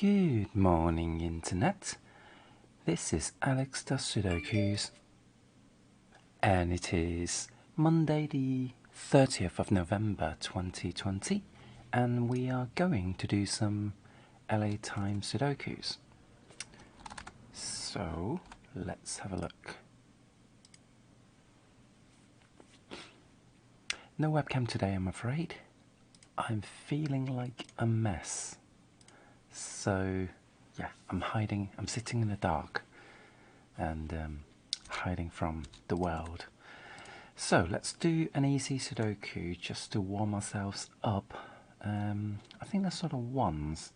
Good morning, Internet. This is Alex the Sudokus, and it is Monday, the 30th of November 2020, and we are going to do some LA Times Sudokus. So, let's have a look. No webcam today, I'm afraid. I'm feeling like a mess. So, yeah, I'm sitting in the dark and hiding from the world. So, let's do an easy Sudoku just to warm ourselves up. I think they're sort of ones.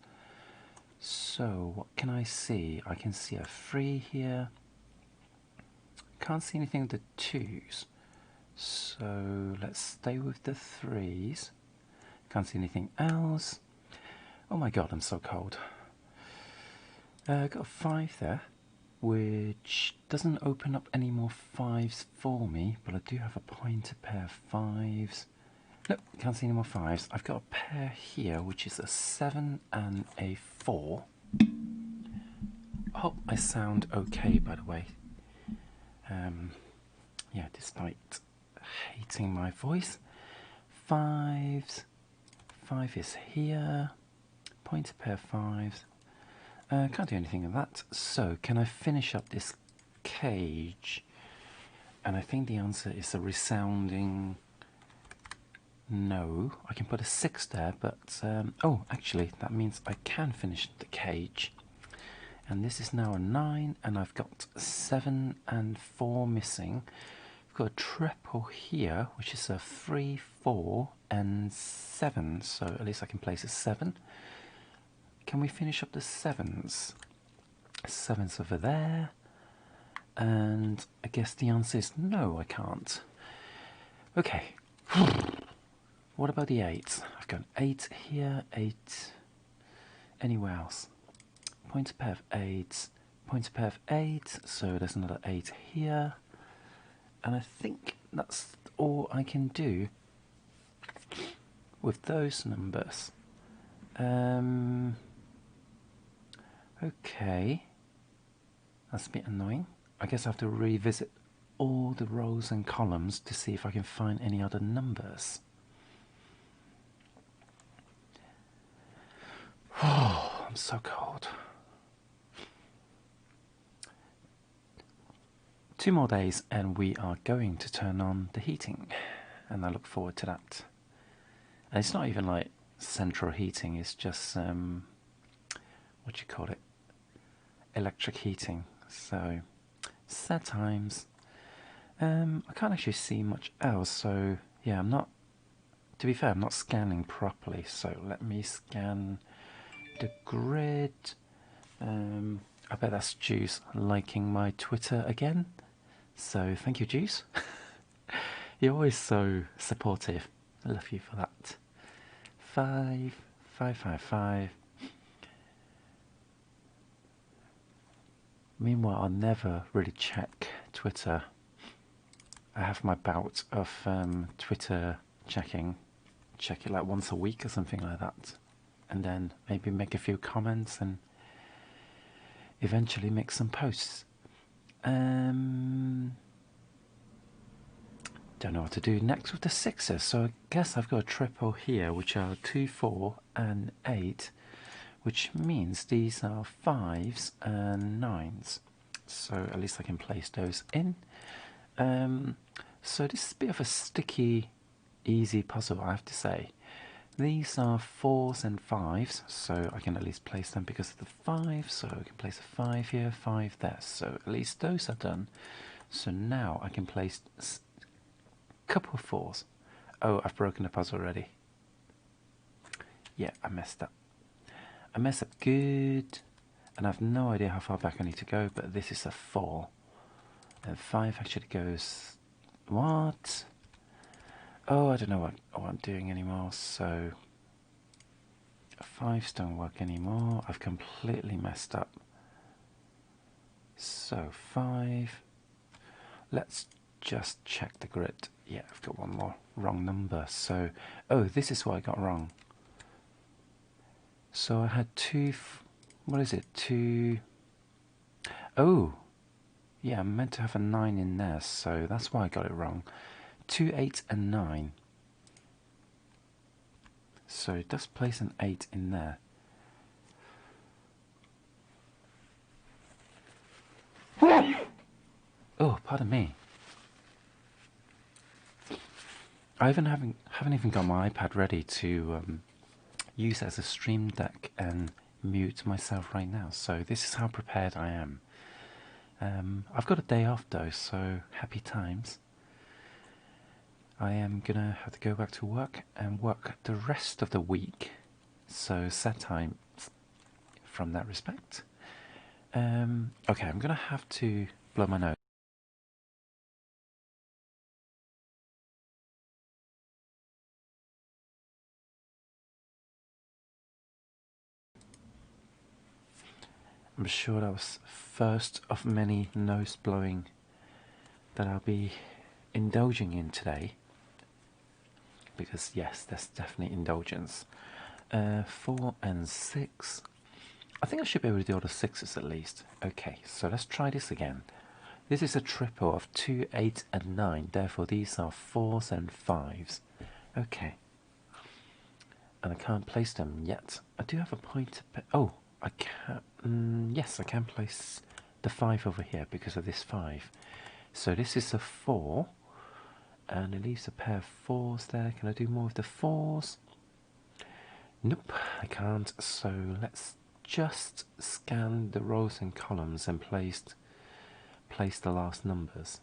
So, what can I see? I can see a 3 here. Can't see anything with the 2s. So, let's stay with the 3s. Can't see anything else. Oh my god, I'm so cold. Got a 5 there, which doesn't open up any more 5s for me, but I do have a pointer pair of 5s. Nope, can't see any more 5s. I've got a pair here, which is a 7 and a 4. Hope I sound okay, by the way. Yeah, despite hating my voice. 5s. 5 is here. Pointer pair of 5s. Can't do anything with that. So, can I finish up this cage? And I think the answer is a resounding no. I can put a 6 there, but oh, actually, that means I can finish the cage. And this is now a 9, and I've got 7 and 4 missing. I've got a triple here, which is a 3, 4, and 7. So at least I can place a 7. Can we finish up the 7s? 7's over there. And I guess the answer is no, I can't. Okay. What about the 8s? I've got an 8 here, 8. Anywhere else? Pointer pair of 8s. Pointer pair of 8. So there's another 8 here. And I think that's all I can do with those numbers. Okay, that's a bit annoying. I guess I have to revisit all the rows and columns to see if I can find any other numbers. Oh, I'm so cold. 2 more days and we are going to turn on the heating, and I look forward to that. And it's not even like central heating, it's just what you call it, electric heating. So sad times. I can't actually see much else, so yeah, to be fair, I'm not scanning properly, so let me scan the grid. I bet that's Juice liking my Twitter again, so thank you, Juice. You're always so supportive. I love you for that. 5, 5, 5, 5. Meanwhile, I'll never really check Twitter. I have my bout of Twitter checking. Check it like once a week or something like that. And then maybe make a few comments and eventually make some posts. Don't know what to do next with the 6s. So I guess I've got a triple here, which are 2, 4 and 8. Which means these are 5s and 9s. So at least I can place those in. So this is a bit of a sticky, easy puzzle, I have to say. These are 4s and 5s, so I can at least place them because of the 5. So I can place a 5 here, 5 there. So at least those are done. So now I can place a couple of 4s. Oh, I've broken the puzzle already. Yeah, I messed up. I mess up good, and I have no idea how far back I need to go, but this is a 4. And 5 actually goes... What? Oh, I don't know what I'm doing anymore, so... 5s don't work anymore. I've completely messed up. So, 5... Let's just check the grid. Yeah, I've got one more wrong number, so... Oh, this is what I got wrong. So I had 2... What is it? 2... Oh, yeah, I'm meant to have a 9 in there, so that's why I got it wrong. 2, 8 and 9. So it does place an 8 in there. Oh, pardon me. I haven't even got my iPad ready to use it as a stream deck and mute myself right now. So this is how prepared I am. I've got a day off though, so happy times. I am gonna have to go back to work and work the rest of the week. So sad times from that respect. Okay, I'm gonna have to blow my nose. I'm sure that was first of many nose blowing that I'll be indulging in today. Because yes, that's definitely indulgence. 4 and 6. I think I should be able to do all the 6s at least. Okay, so let's try this again. This is a triple of 2, 8 and 9. Therefore these are 4s and 5s. Okay. And I can't place them yet. I do have a point to... Oh, I can... yes, I can place the 5 over here because of this 5. So this is a 4. And it leaves a pair of 4s there. Can I do more of the 4s? Nope, I can't. So let's just scan the rows and columns and place the last numbers.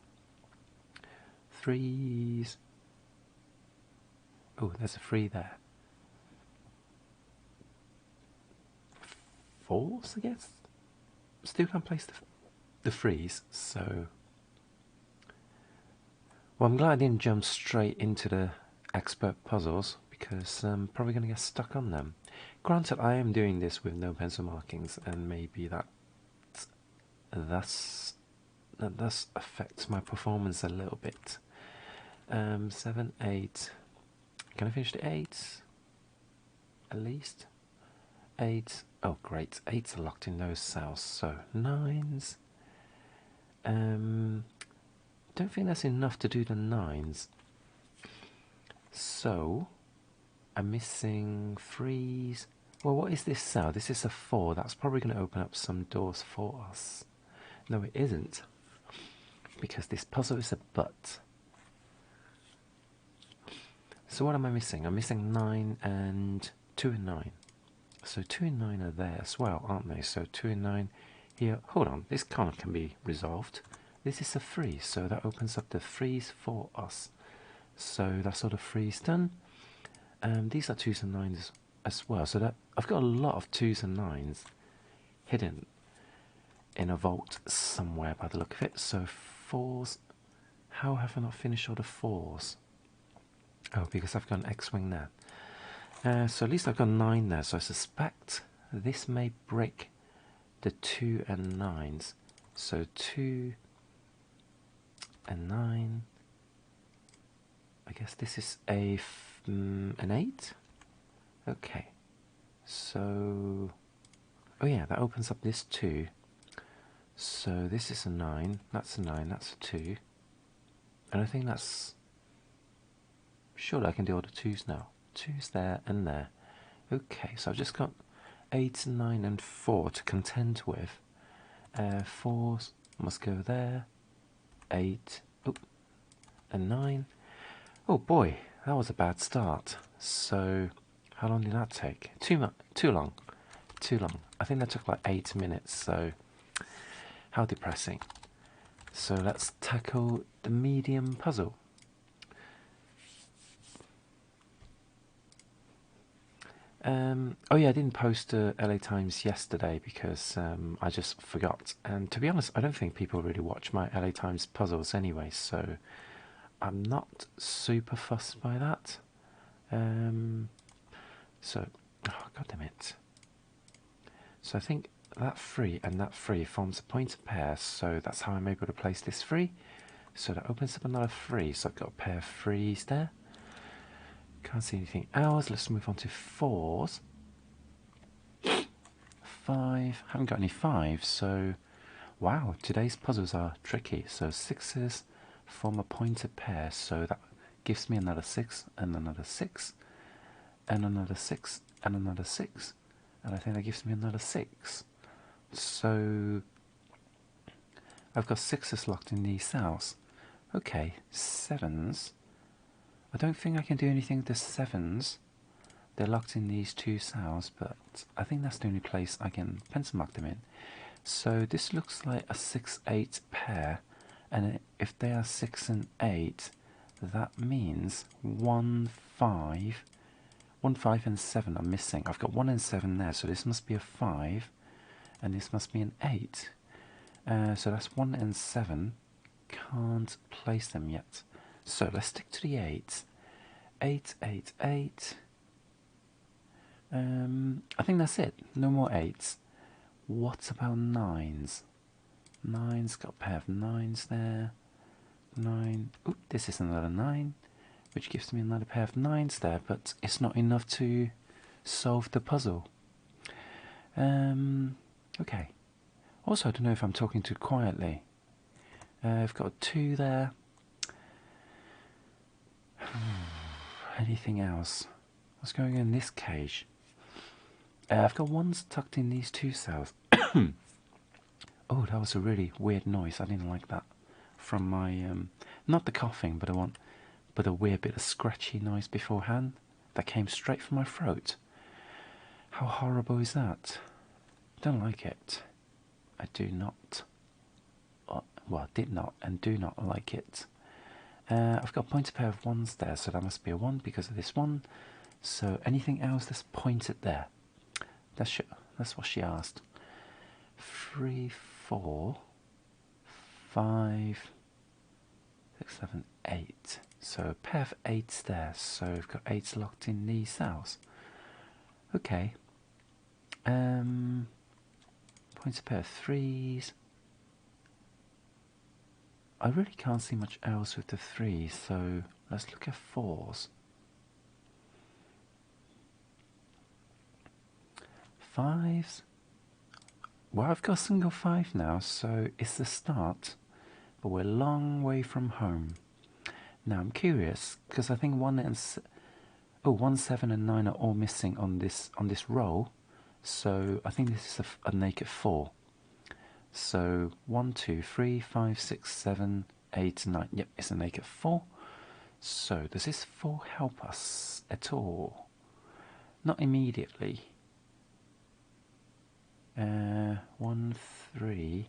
3s. Oh, there's a 3 there. 4s, I guess? Still can't place the 3s, so... Well, I'm glad I didn't jump straight into the expert puzzles, because I'm probably going to get stuck on them. Granted, I am doing this with no pencil markings, and maybe that thus affects my performance a little bit. 7, 8. Can I finish the 8s? At least? 8. Oh, great. 8s are locked in those cells. So, 9s. Don't think that's enough to do the 9s. So, I'm missing 3s. Well, what is this cell? This is a 4. That's probably going to open up some doors for us. No, it isn't. Because this puzzle is a but. So what am I missing? I'm missing 9 and 2 and 9. So 2 and 9 are there as well, aren't they? So 2 and 9 here. Hold on, this kind of can be resolved. This is a 3, so that opens up the 3s for us. So that's all the 3s done. These are 2s and 9s as well. So that I've got a lot of 2s and 9s hidden in a vault somewhere by the look of it. So 4s. How have I not finished all the 4s? Oh, because I've got an X-wing there. So at least I've got 9 there, so I suspect this may break the 2 and 9s. So 2 and 9. I guess this is an 8? Okay. So... oh yeah, that opens up this 2. So this is a 9, that's a 9, that's a 2. And I think that's... surely I can do all the 2s now. 2's there and there. Okay, so I've just got 8, 9 and 4 to contend with. 4s must go there. 8, oh, and 9. Oh boy, that was a bad start. So, how long did that take? Too long. Too long. I think that took like 8 minutes, so how depressing. So let's tackle the medium puzzle. Oh yeah, I didn't post the LA Times yesterday because I just forgot. And to be honest, I don't think people really watch my LA Times puzzles anyway, so I'm not super fussed by that. So, oh, god damn it. So I think that 3 and that 3 forms a pointer pair, so that's how I'm able to place this 3. So that opens up another 3, so I've got a pair of 3s there. Can't see anything else. Let's move on to 4s. 5. Haven't got any 5s, so wow, today's puzzles are tricky. So 6s form a pointed pair, so that gives me another 6 and another 6 and another 6 and another 6, and I think that gives me another 6. So I've got 6s locked in these cells. Okay, 7s. I don't think I can do anything with the 7s. They're locked in these two cells, but I think that's the only place I can pencil mark them in. So this looks like a 6-8 pair, and if they are 6 and 8, that means 1, 5 and 7 are missing. I've got 1 and 7 there, so this must be a 5, and this must be an 8. So that's 1 and 7. Can't place them yet. So let's stick to the 8s. 8, 8, 8. I think that's it. No more 8s. What about 9s? 9's got a pair of 9s there. 9. Ooh, this is another 9, which gives me another pair of 9s there, but it's not enough to solve the puzzle. Okay. Also, I don't know if I'm talking too quietly. I've got a 2 there. Anything else? What's going on in this cage? I've got 1s tucked in these 2 cells. Oh, that was a really weird noise. I didn't like that. From my, not the coughing, but a weird bit of scratchy noise beforehand that came straight from my throat. How horrible is that? Don't like it. I do not. Well, did not and do not like it. I've got a pointed pair of 1s there, so that must be a 1 because of this 1. So anything else that's pointed there? That's what she asked. 3, 4, 5, 6, 7, 8. So a pair of 8s there. So we've got 8s locked in these cells. Okay. Pointed pair of 3s. I really can't see much else with the 3s, so let's look at 4s. 5s. Well, I've got a single 5 now, so it's the start, but we're a long way from home. Now I'm curious, because I think 1, 7 and 9 are all missing on this row, so I think this is a naked 4. So 1, 2, 3, 5, 6, 7, 8, 9. Yep, it's a naked 4. So does this 4 help us at all? Not immediately. 1, 3.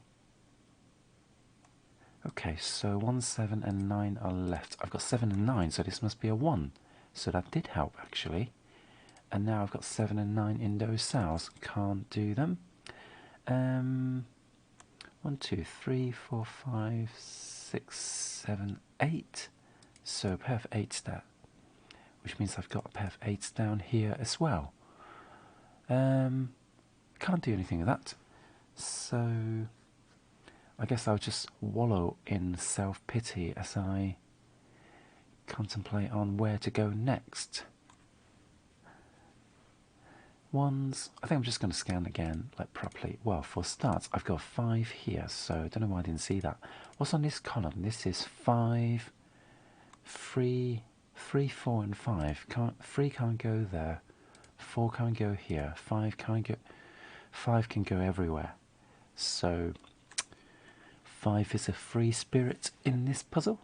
Okay, so 1, 7 and 9 are left. I've got 7 and 9, so this must be a 1. So that did help actually. And now I've got 7 and 9 in those cells. Can't do them. 1, 2, 3, 4, 5, 6, 7, 8. So a pair of 8s there, which means I've got a pair of 8s down here as well. Can't do anything with that. So I guess I'll just wallow in self-pity as I contemplate on where to go next. 1s, I think I'm just going to scan again, like properly. Well, for starts, I've got 5 here, so I don't know why I didn't see that. What's on this column? This is 5, 3, 4 and 5. 3 can't go there, 4 can't go here, 5 can't go, 5 can go everywhere. So 5 is a free spirit in this puzzle.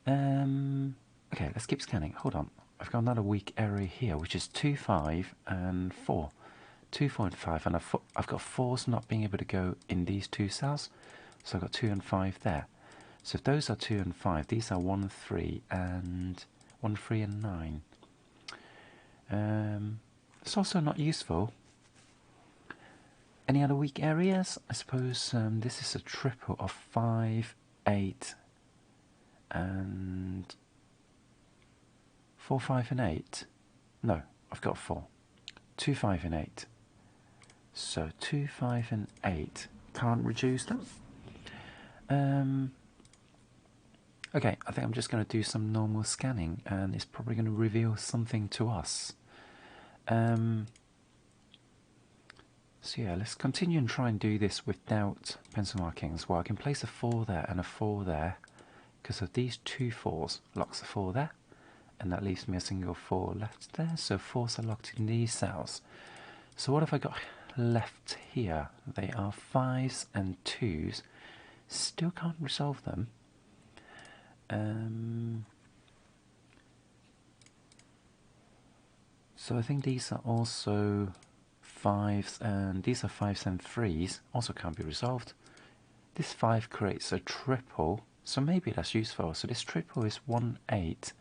Okay, let's keep scanning. Hold on. I've got another weak area here, which is 2, 5 and 4. 2, 4 and 5, and I've got 4s not being able to go in these 2 cells. So I've got 2 and 5 there. So if those are 2 and 5, these are 1, 3 and 1, 3 and 9. It's also not useful. Any other weak areas? I suppose this is a triple of 5, 8 and 4, 5 and 8. No, I've got 4. 2, 5 and 8. So 2, 5 and 8. Can't reduce them. Okay, I think I'm just going to do some normal scanning, and it's probably going to reveal something to us. So yeah, let's continue and try and do this without pencil markings. Well, I can place a 4 there and a 4 there, because of these two 4s locks the 4 there, and that leaves me a single 4 left there, so 4s are locked in these cells. So what have I got left here? They are 5s and 2s. Still can't resolve them. So I think these are also 5s, and these are 5s and 3s. Also can't be resolved. This 5 creates a triple, so maybe that's useful. So this triple is 1, 8.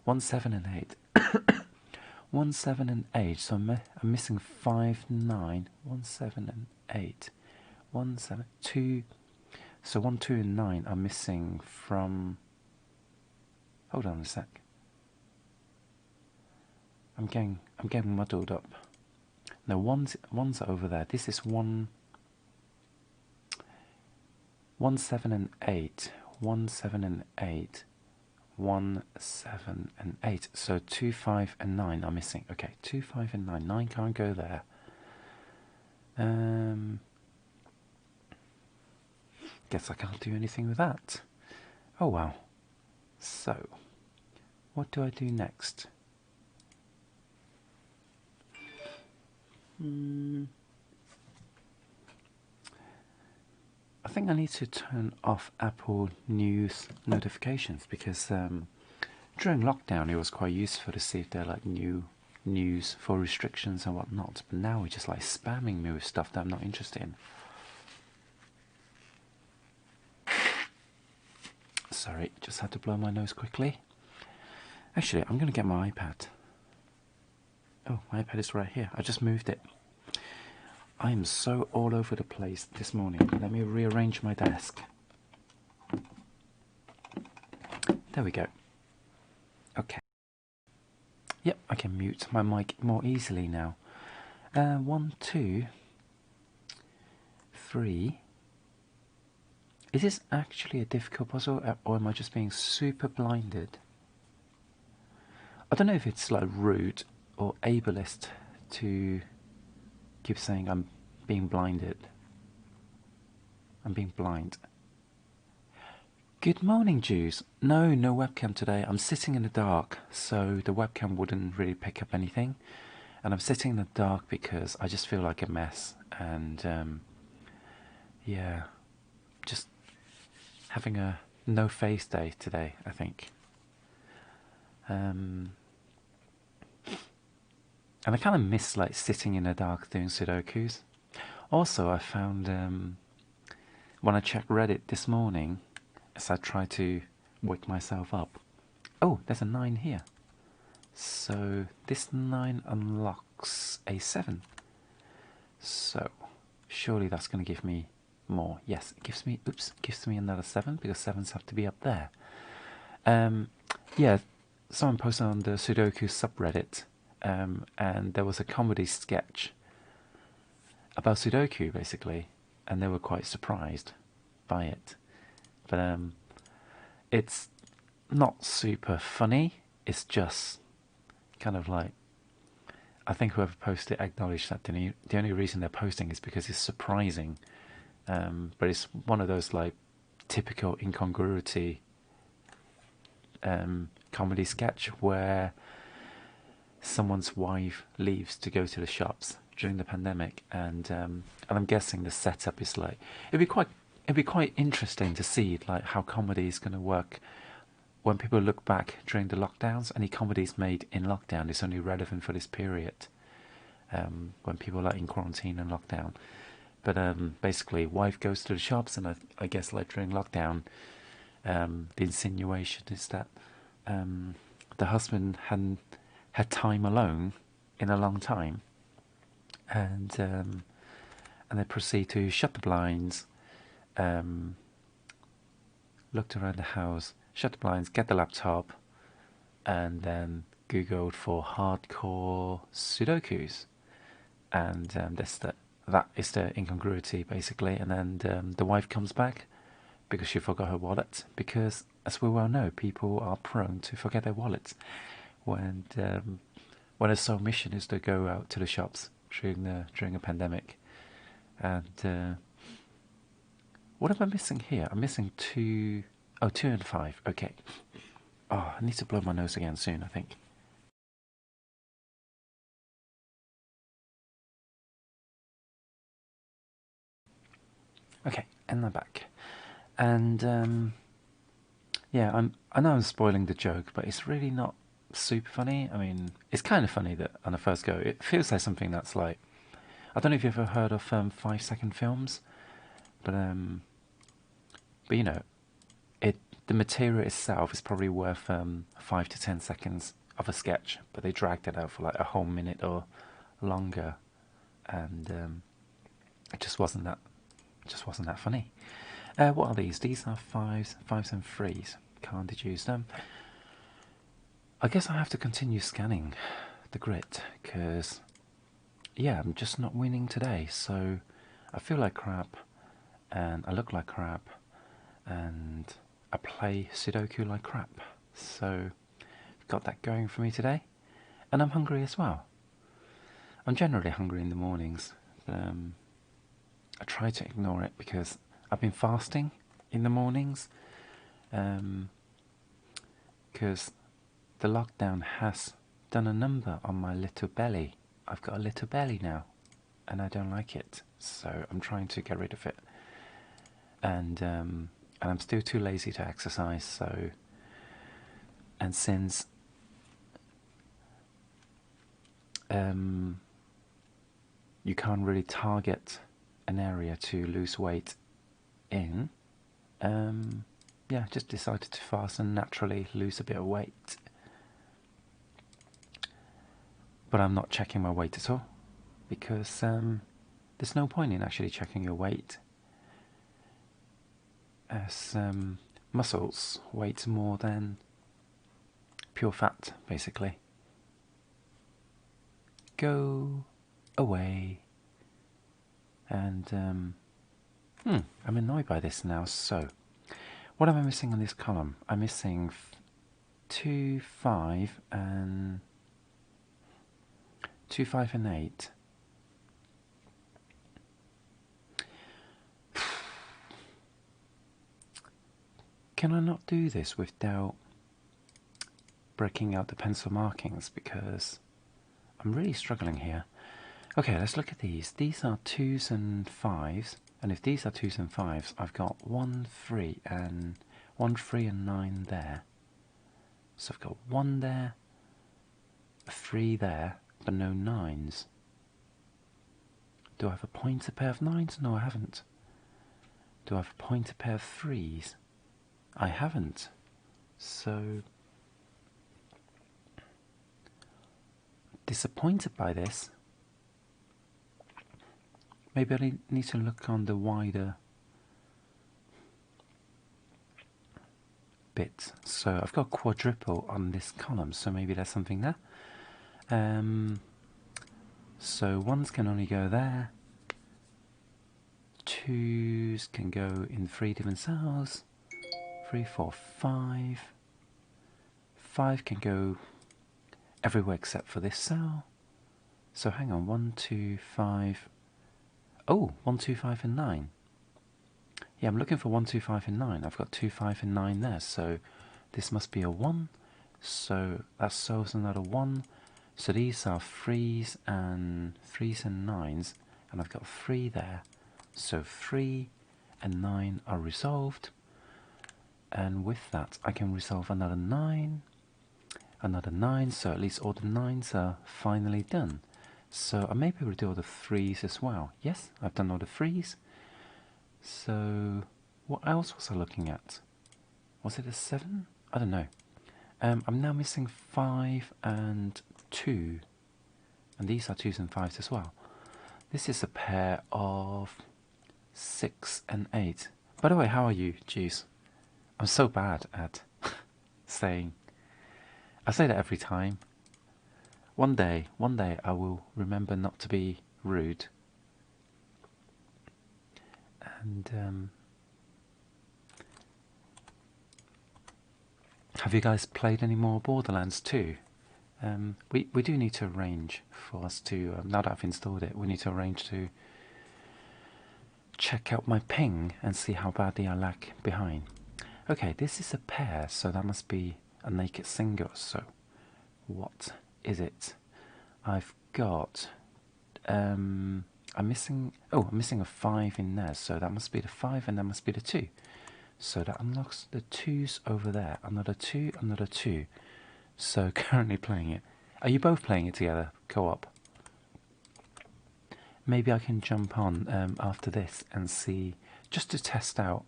1, 7 and 8. 1, 7 and 8, so I'm missing 5, 9. 1, 7 and 8. 1, 7, 2. So 1, 2 and 9 are missing from... Hold on a sec. I'm getting muddled up. No, one's over there. This is 1, 7 and 8. 1, 7 and 8. 1, 7 and 8. So 2, 5 and 9 are missing. Okay, 2, 5 and 9. 9 can't go there. Guess I can't do anything with that. Oh well. So, what do I do next? I think I need to turn off Apple News notifications, because during lockdown it was quite useful to see if there are like new news for restrictions and whatnot, but now it's just like spamming me with stuff that I'm not interested in. Sorry, just had to blow my nose quickly. Actually, I'm going to get my iPad. Oh, my iPad is right here. I just moved it. I am so all over the place this morning. Let me rearrange my desk. There we go. Okay. Yep, I can mute my mic more easily now. 1, 2, 3. Is this actually a difficult puzzle, or am I just being super blinded? I don't know if it's like rude or ableist to keep saying I'm being blinded. I'm being blind. Good morning, Jews. No webcam today. I'm sitting in the dark, so the webcam wouldn't really pick up anything. And I'm sitting in the dark because I just feel like a mess. And yeah, just having a no-face day today, I think. And I kind of miss like sitting in the dark doing Sudokus. Also, I found when I checked Reddit this morning, as I tried to wake myself up. Oh, there's a 9 here. So this 9 unlocks a 7. So surely that's going to give me more. Yes, it gives me. Oops, gives me another 7 because 7s have to be up there. Yeah, someone posted on the Sudoku subreddit. And there was a comedy sketch about Sudoku, basically, and they were quite surprised by it. But it's not super funny. It's just kind of like, I think whoever posted acknowledged that the only reason they're posting is because it's surprising. But it's one of those like typical incongruity comedy sketch where someone's wife leaves to go to the shops during the pandemic, and I'm guessing the setup is like it'd be quite interesting to see like how comedy is going to work when people look back during the lockdowns. Any comedies made in lockdown is only relevant for this period, when people are in quarantine and lockdown. But basically, wife goes to the shops, and I guess like during lockdown, the insinuation is that the husband hadn't had time alone in a long time, and they proceed to shut the blinds, looked around the house, shut the blinds, get the laptop, and then googled for hardcore Sudokus, and that is the incongruity basically. And then the wife comes back because she forgot her wallet, because as we well know, people are prone to forget their wallets when their sole mission is to go out to the shops during a pandemic. And what am I missing here? I'm missing 2. Oh, 2 and 5. Okay. Oh, I need to blow my nose again soon, I think. Okay, and I'm back. And yeah, I know I'm spoiling the joke, but it's really not super funny. I mean, it's kind of funny that on the first go, it feels like something that's like, I don't know if you've ever heard of 5-second films, but you know, it the material itself is probably worth 5 to 10 seconds of a sketch, but they dragged it out for like a whole minute or longer, and it just wasn't that funny. What are these? These are fives and threes. Can't deduce them. I guess I have to continue scanning the grid because, yeah, I'm just not winning today. So I feel like crap, and I look like crap, and I play Sudoku like crap. So I've got that going for me today, and I'm hungry as well. I'm generally hungry in the mornings, but I try to ignore it because I've been fasting in the mornings, because the lockdown has done a number on my little belly. I've got a little belly now, and I don't like it, so I'm trying to get rid of it. And I'm still too lazy to exercise. So, and since you can't really target an area to lose weight in, yeah, just decided to fast and naturally lose a bit of weight. But I'm not checking my weight at all because there's no point in actually checking your weight, as muscles weigh more than pure fat, basically. Go away. And I'm annoyed by this now. So, what am I missing on this column? I'm missing 2, 5, and 2, 5, and 8. Can I not do this without breaking out the pencil markings? Because I'm really struggling here. Okay, let's look at these. These are 2s and 5s, and if these are 2s and 5s, I've got 1, 3, and 1, 3, and 9 there. So I've got 1 there, 3 there, but no 9s. Do I have a pointer pair of 9s? No, I haven't. Do I have a pointer pair of 3s? I haven't. So, disappointed by this. Maybe I need to look on the wider bit. So I've got quadruple on this column, so maybe there's something there. So 1s can only go there. 2s can go in 3 different cells. 3, 4, 5. 5 can go everywhere except for this cell. So hang on, 1, 2, 5. Oh, 1, 2, 5, and 9. Yeah, I'm looking for 1, 2, 5, and 9. I've got 2, 5, and 9 there, so this must be a 1. So that solves another 1. So these are 3s and 9s, and I've got 3 there. So 3 and 9 are resolved. And with that, I can resolve another 9, so at least all the 9s are finally done. So I may be able to do all the 3s as well. Yes, I've done all the 3s. So what else was I looking at? Was it a 7? I don't know. I'm now missing 5 and 2. And these are 2s and 5s as well. This is a pair of 6 and 8. By the way, how are you, Juice? I'm so bad at saying. I say that every time. One day I will remember not to be rude. And have you guys played any more Borderlands 2? We do need to arrange for us to, now that I've installed it, we need to arrange to check out my ping and see how badly I lag behind. Okay, this is a pair, so that must be a naked single. So what is it? I've got I'm missing a 5 in there, so that must be the 5 and that must be the 2. So that unlocks the 2s over there. Another 2, another 2. So currently playing it. Are you both playing it together, co-op? Maybe I can jump on after this and see, just to test out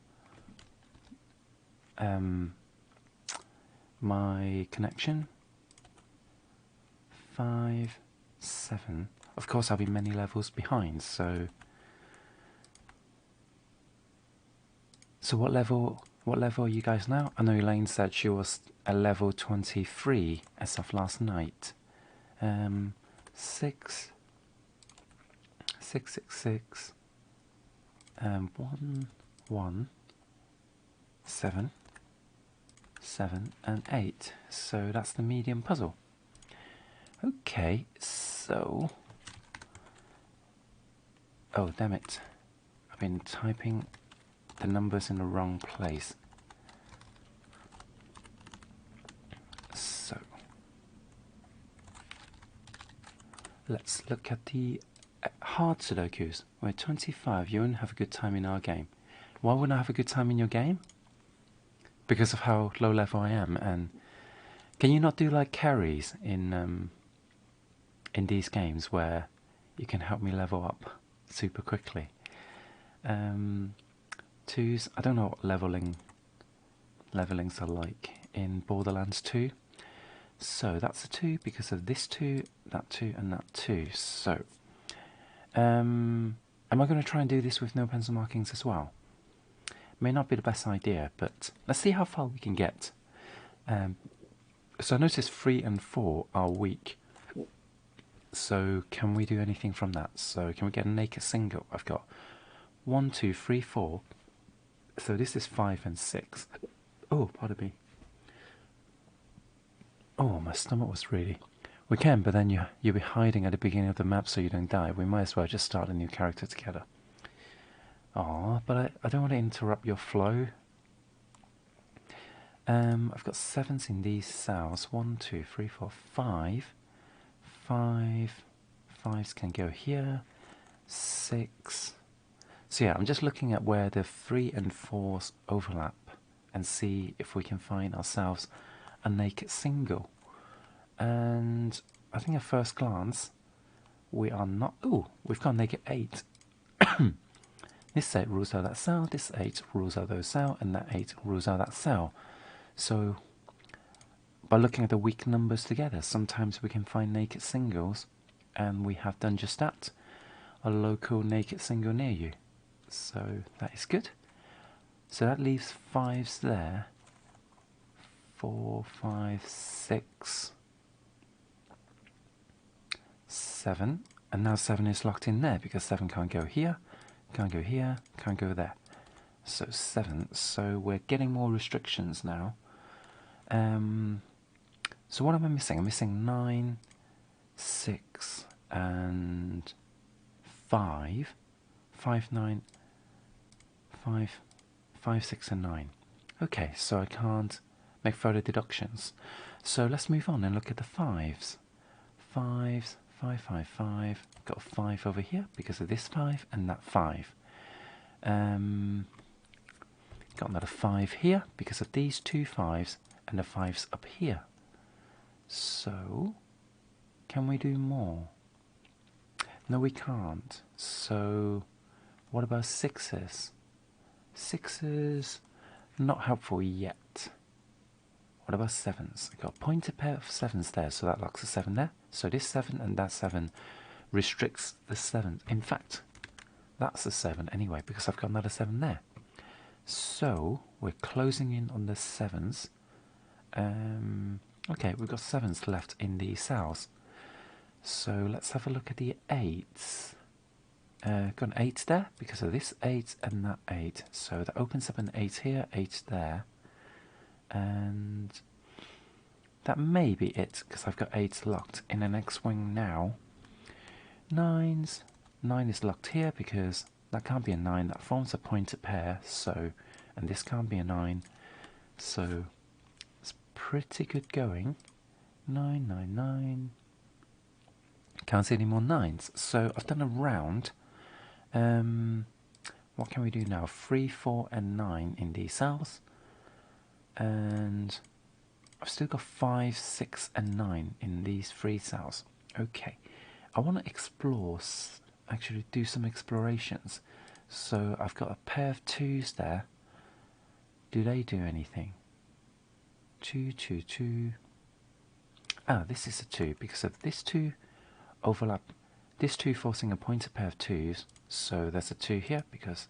my connection. 5, 7. Of course, I'll be many levels behind. So what level? What level are you guys now? I know Elaine said she was a level 23 as of last night. 6, 6, 6, 6. 1, 1, 7, 7, and 8. So that's the medium puzzle. Okay, so... Oh, damn it. I've been typing the numbers in the wrong place. So, let's look at the hard Sudokus. We're 25. You wouldn't have a good time in our game. Why wouldn't I have a good time in your game? Because of how low level I am. And can you not do like carries in these games where you can help me level up super quickly? 2s, I don't know what levelings are like in Borderlands 2. So that's a 2 because of this 2, that 2, and that 2. So, am I going to try and do this with no pencil markings as well? May not be the best idea, but let's see how far we can get. So I noticed 3 and 4 are weak. So can we do anything from that? So can we get a naked single? I've got 1, 2, 3, 4. So this is 5 and 6. Oh, pardon me. Oh, my stomach was really... We can, but then you'll be hiding at the beginning of the map so you don't die. We might as well just start a new character together. Aw, but I don't want to interrupt your flow. I've got 7s in these cells. 1, 2, 3, 4, 5. 5s can go here. 6. So yeah, I'm just looking at where the 3 and 4s overlap and see if we can find ourselves a naked single. And I think at first glance, we are not... Ooh, we've got naked 8. This 8 rules out that cell, this 8 rules out those cell, and that 8 rules out that cell. So, by looking at the weak numbers together, sometimes we can find naked singles, and we have done just that. A local naked single near you. So, that is good. So that leaves 5s there. 4, 5, 6, 7. And now 7 is locked in there because 7 can't go here, can't go here, can't go there. So 7. So we're getting more restrictions now. So what am I missing? I'm missing 9, 6, and 5. 5, 9, 5, 5, 6, and 9. Okay, so I can't make further deductions. So let's move on and look at the 5s. 5s, 5, 5, 5. Got a 5 over here because of this 5 and that 5. Got another 5 here because of these 2 5s and the 5s up here. So, can we do more? No, we can't. So, what about 6s? 6s, not helpful yet. What about 7s? I got a pointed pair of 7s there, so that locks a 7 there. So this 7 and that 7 restricts the 7. In fact, that's a 7 anyway, because I've got another 7 there. So, we're closing in on the 7s. Okay, we've got 7s left in the cells. So, let's have a look at the 8s. Got an 8 there, because of this 8 and that 8. So, that opens up an 8 here, 8 there. And that may be it, because I've got 8s locked in the next wing now. 9s. 9 is locked here because that can't be a 9. That forms a pointed pair, so, and this can't be a 9. So it's pretty good going. 9, 9, 9. Can't see any more 9s. So I've done a round. What can we do now? 3, 4, and 9 in these cells. And I've still got 5, 6, and 9 in these 3 cells. Okay. I want to explore, actually do some explorations. So I've got a pair of 2s there. Do they do anything? 2, 2, 2. Ah, this is a 2 because of this 2 overlap. This 2 forcing a pointed pair of 2s. So there's a 2 here because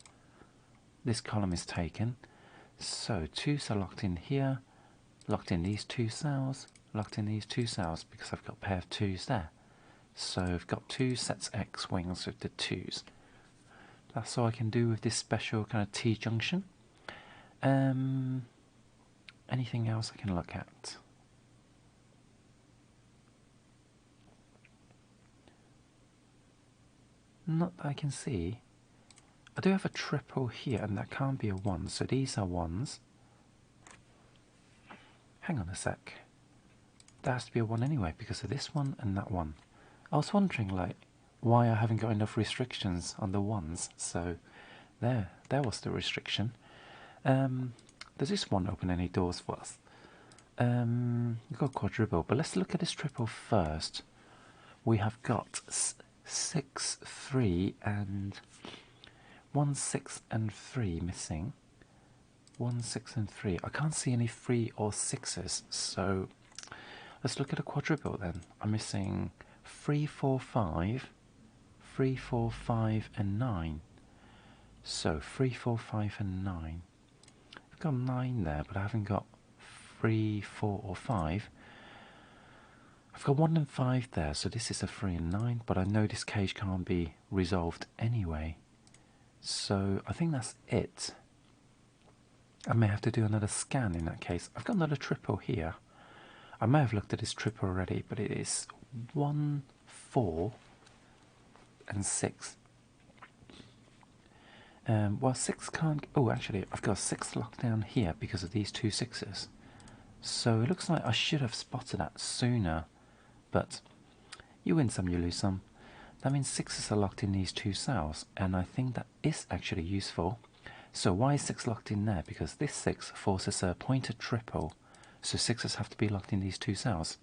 this column is taken. So 2s are locked in here, locked in these 2 cells, locked in these 2 cells because I've got a pair of 2s there. So I've got 2 sets X wings with the 2s. That's all I can do with this special kind of T-junction. Anything else I can look at? Not that I can see. I do have a triple here, and that can't be a 1, so these are 1s. Hang on a sec. That has to be a 1 anyway, because of this one and that one. I was wondering, like, why I haven't got enough restrictions on the 1s, so there was the restriction. Does this one open any doors for us? We've got quadruple, but let's look at this triple first. We have got 6, 3, and 1, 6, and 3 missing. 1, 6, and 3. I can't see any 3 or 6s, so let's look at a quadruple then. I'm missing 3, 4, 5, 3, 4, 5, and 9. So 3, 4, 5, and 9. I've got 9 there, but I haven't got 3, 4, or 5. I've got 1 and 5 there, so this is a 3 and 9, but I know this cage can't be resolved anyway. So I think that's it. I may have to do another scan in that case. I've got another triple here. I may have looked at this triple already, but it is 1, 4, and 6. Well, 6 can't... Oh, actually, I've got 6 locked down here because of these 2 6s. So it looks like I should have spotted that sooner. But you win some, you lose some. That means 6s are locked in these 2 cells, and I think that is actually useful. So why is 6 locked in there? Because this 6 forces a pointed triple, so 6s have to be locked in these 2 cells.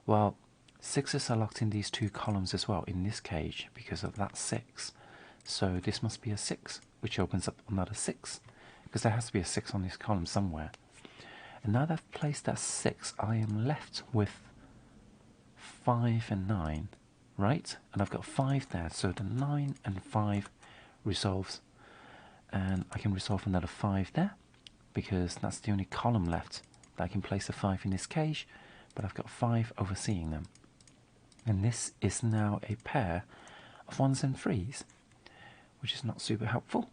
Well, 6s are locked in these 2 columns as well in this cage because of that 6. So this must be a 6, which opens up another 6, because there has to be a 6 on this column somewhere. And now that I've placed that 6, I am left with 5 and 9, right? And I've got 5 there, so the 9 and 5 resolves, and I can resolve another 5 there, because that's the only column left that I can place a 5 in this cage, but I've got 5 overseeing them. And this is now a pair of 1s and 3s, which is not super helpful.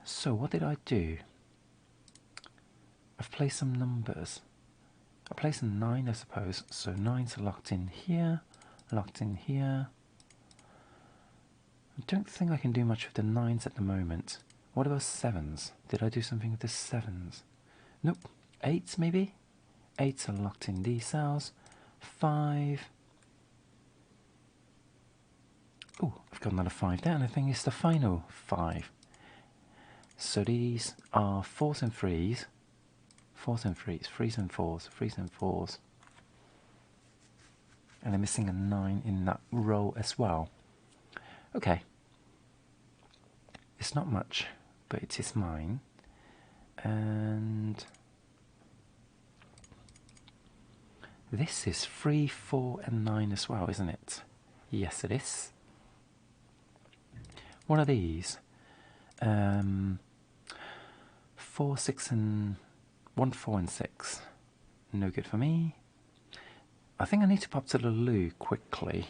So what did I do? I've placed some numbers. I placed a 9, I suppose, so 9s are locked in here, locked in here. I don't think I can do much with the 9s at the moment. What about 7s? Did I do something with the 7s? Nope. 8s maybe? 8s are locked in these cells. 5. Oh, I've got another 5 there, and I think it's the final 5. So these are 4s and 3s. 4s and 3s, 3s and 4s, 3s and 4s. And I'm missing a 9 in that row as well. Okay. It's not much, but it is mine. And this is 3, 4, and 9 as well, isn't it? Yes, it is. What are these? 4, 6, and 1, 4, and 6. No good for me. I think I need to pop to the loo quickly.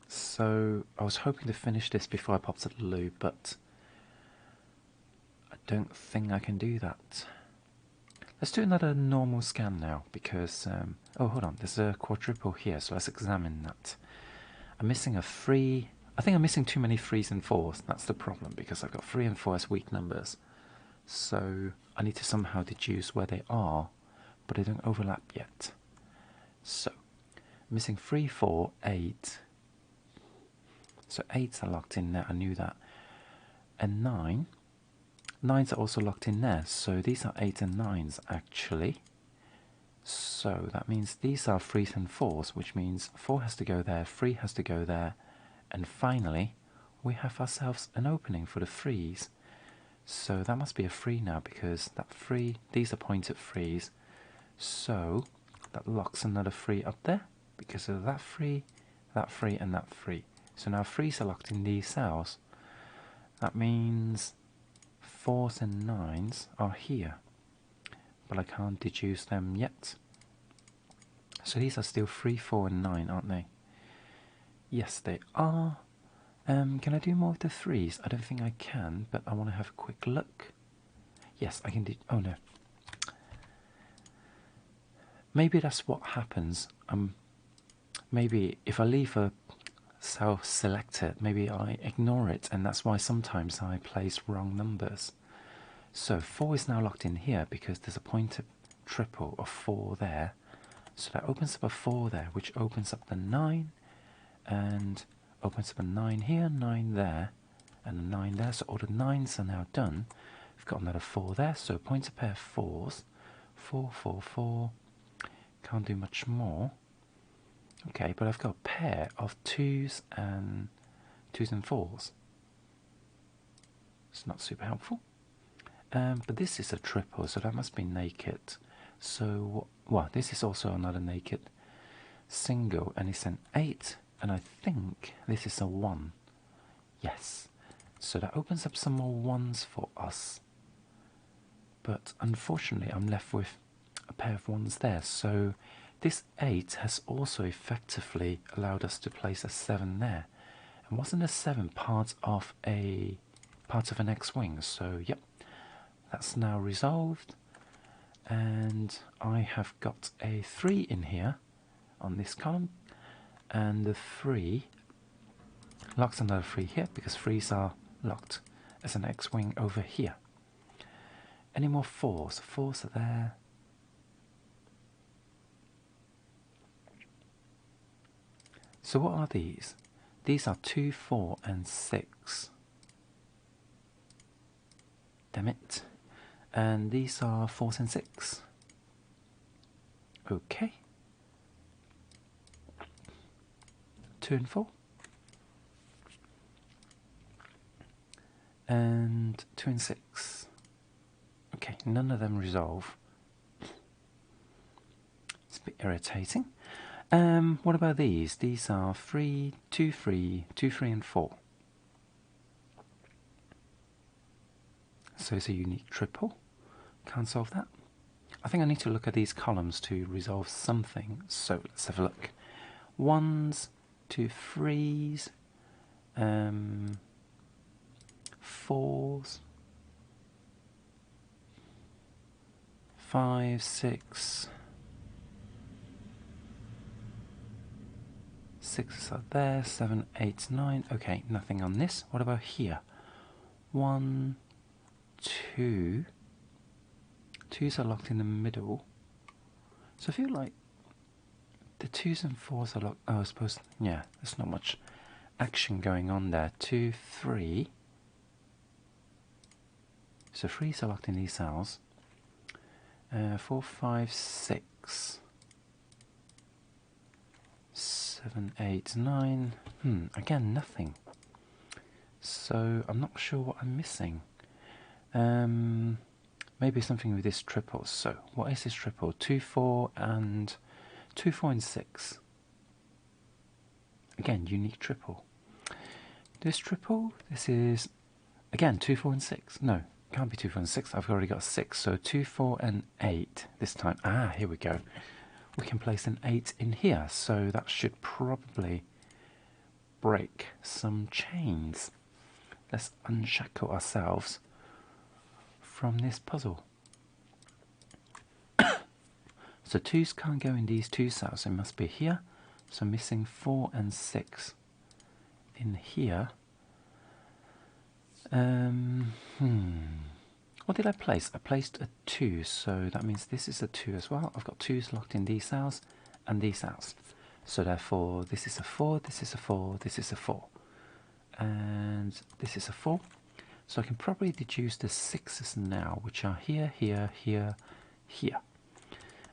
So I was hoping to finish this before I pop to the loo, but I don't think I can do that. Let's do another normal scan now, because... oh, hold on, there's a quadruple here, so let's examine that. I'm missing a 3. I think I'm missing too many 3s and 4s. That's the problem, because I've got 3 and 4 as weak numbers. So I need to somehow deduce where they are, but they don't overlap yet. So missing 3, 4, 8. So 8s are locked in there, I knew that. And 9. 9s are also locked in there, so these are 8 and 9s actually. So that means these are 3s and 4s, which means 4 has to go there, 3 has to go there, and finally we have ourselves an opening for the 3s. So that must be a 3 now, because that 3, these are pointed 3s, so that locks another 3 up there because of that 3, and that 3. So now 3s are locked in these cells. That means 4s and 9s are here, but I can't deduce them yet. So these are still 3, 4 and 9, aren't they? Yes, they are. Can I do more with the 3s? I don't think I can, but I want to have a quick look. Yes, I can do... Oh no. Maybe that's what happens. Maybe if I leave a cell selected, maybe I ignore it, and that's why sometimes I place wrong numbers. So 4 is now locked in here because there's a pointed triple of 4 there. So that opens up a 4 there, which opens up the 9, and opens up a 9 here, 9 there, and a 9 there. So all the 9s are now done. We've got another 4 there, so pointed pair of 4s. 4, 4, 4. Can't do much more. Okay, but I've got a pair of 2s and 4s. It's not super helpful. But this is a triple, so that must be naked. So, well, this is also another naked single, and it's an 8, and I think this is a 1. Yes. So that opens up some more 1s for us. But unfortunately, I'm left with a pair of 1s there. So this 8 has also effectively allowed us to place a 7 there. And wasn't a 7 part of an X-wing? So, yep. That's now resolved, and I have got a 3 in here on this column, and the 3 locks another 3 here because 3s are locked as an X-wing over here. Any more 4s? 4s are there. So what are these? These are 2, 4 and 6. Damn it. And these are 4s and 6. Okay. 2 and 4. And 2 and 6. Okay, none of them resolve. It's a bit irritating. What about these? These are 3, 2, 3, 2, 3 and 4. So it's a unique triple. Can't solve that. I think I need to look at these columns to resolve something. So let's have a look. 1s, 2, 3s, 4s, 5, 6. 6s are there, 7, 8, 9. Okay, nothing on this. What about here? 1, 2. 2s are locked in the middle. So I feel like the 2s and 4s are locked. Oh, I suppose, yeah, there's not much action going on there. 2, 3. So 3s are locked in these cells. 4, 5, 6. 7, 8, 9. Again, nothing. So I'm not sure what I'm missing. Maybe something with this triple. So what is this triple? 2, 4 and 2, 4 and 6. Again, unique triple. This triple, this is again 2, 4 and 6. No, can't be 2, 4 and 6. I've already got 6. So 2, 4 and 8 this time. Ah, here we go. We can place an 8 in here. So that should probably break some chains. Let's unshackle ourselves from this puzzle. So 2s can't go in these 2 cells. It must be here. So missing 4 and 6. in here. What did I place? I placed a 2, so that means this is a 2 as well. I've got 2's locked in these cells and these cells. So therefore, this is a 4, this is a 4, this is a 4. And this is a 4. So I can probably deduce the 6's now, which are here, here, here, here.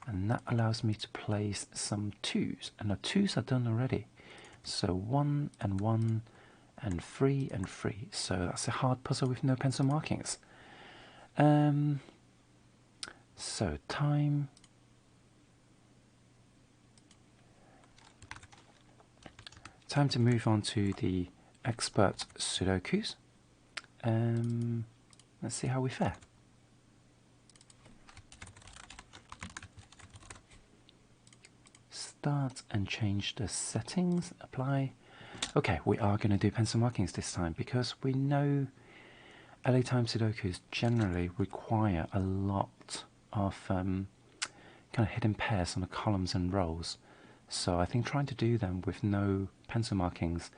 And that allows me to place some 2's. And the 2's are done already. So 1 and 1 and 3 and 3. So that's a hard puzzle with no pencil markings. So time to move on to the expert Sudokus. Let's see how we fare. Start and change the settings, apply. Okay, we are going to do pencil markings this time because we know LA Times Sudokus generally require a lot of kind of hidden pairs on the columns and rows. So I think trying to do them with no pencil markings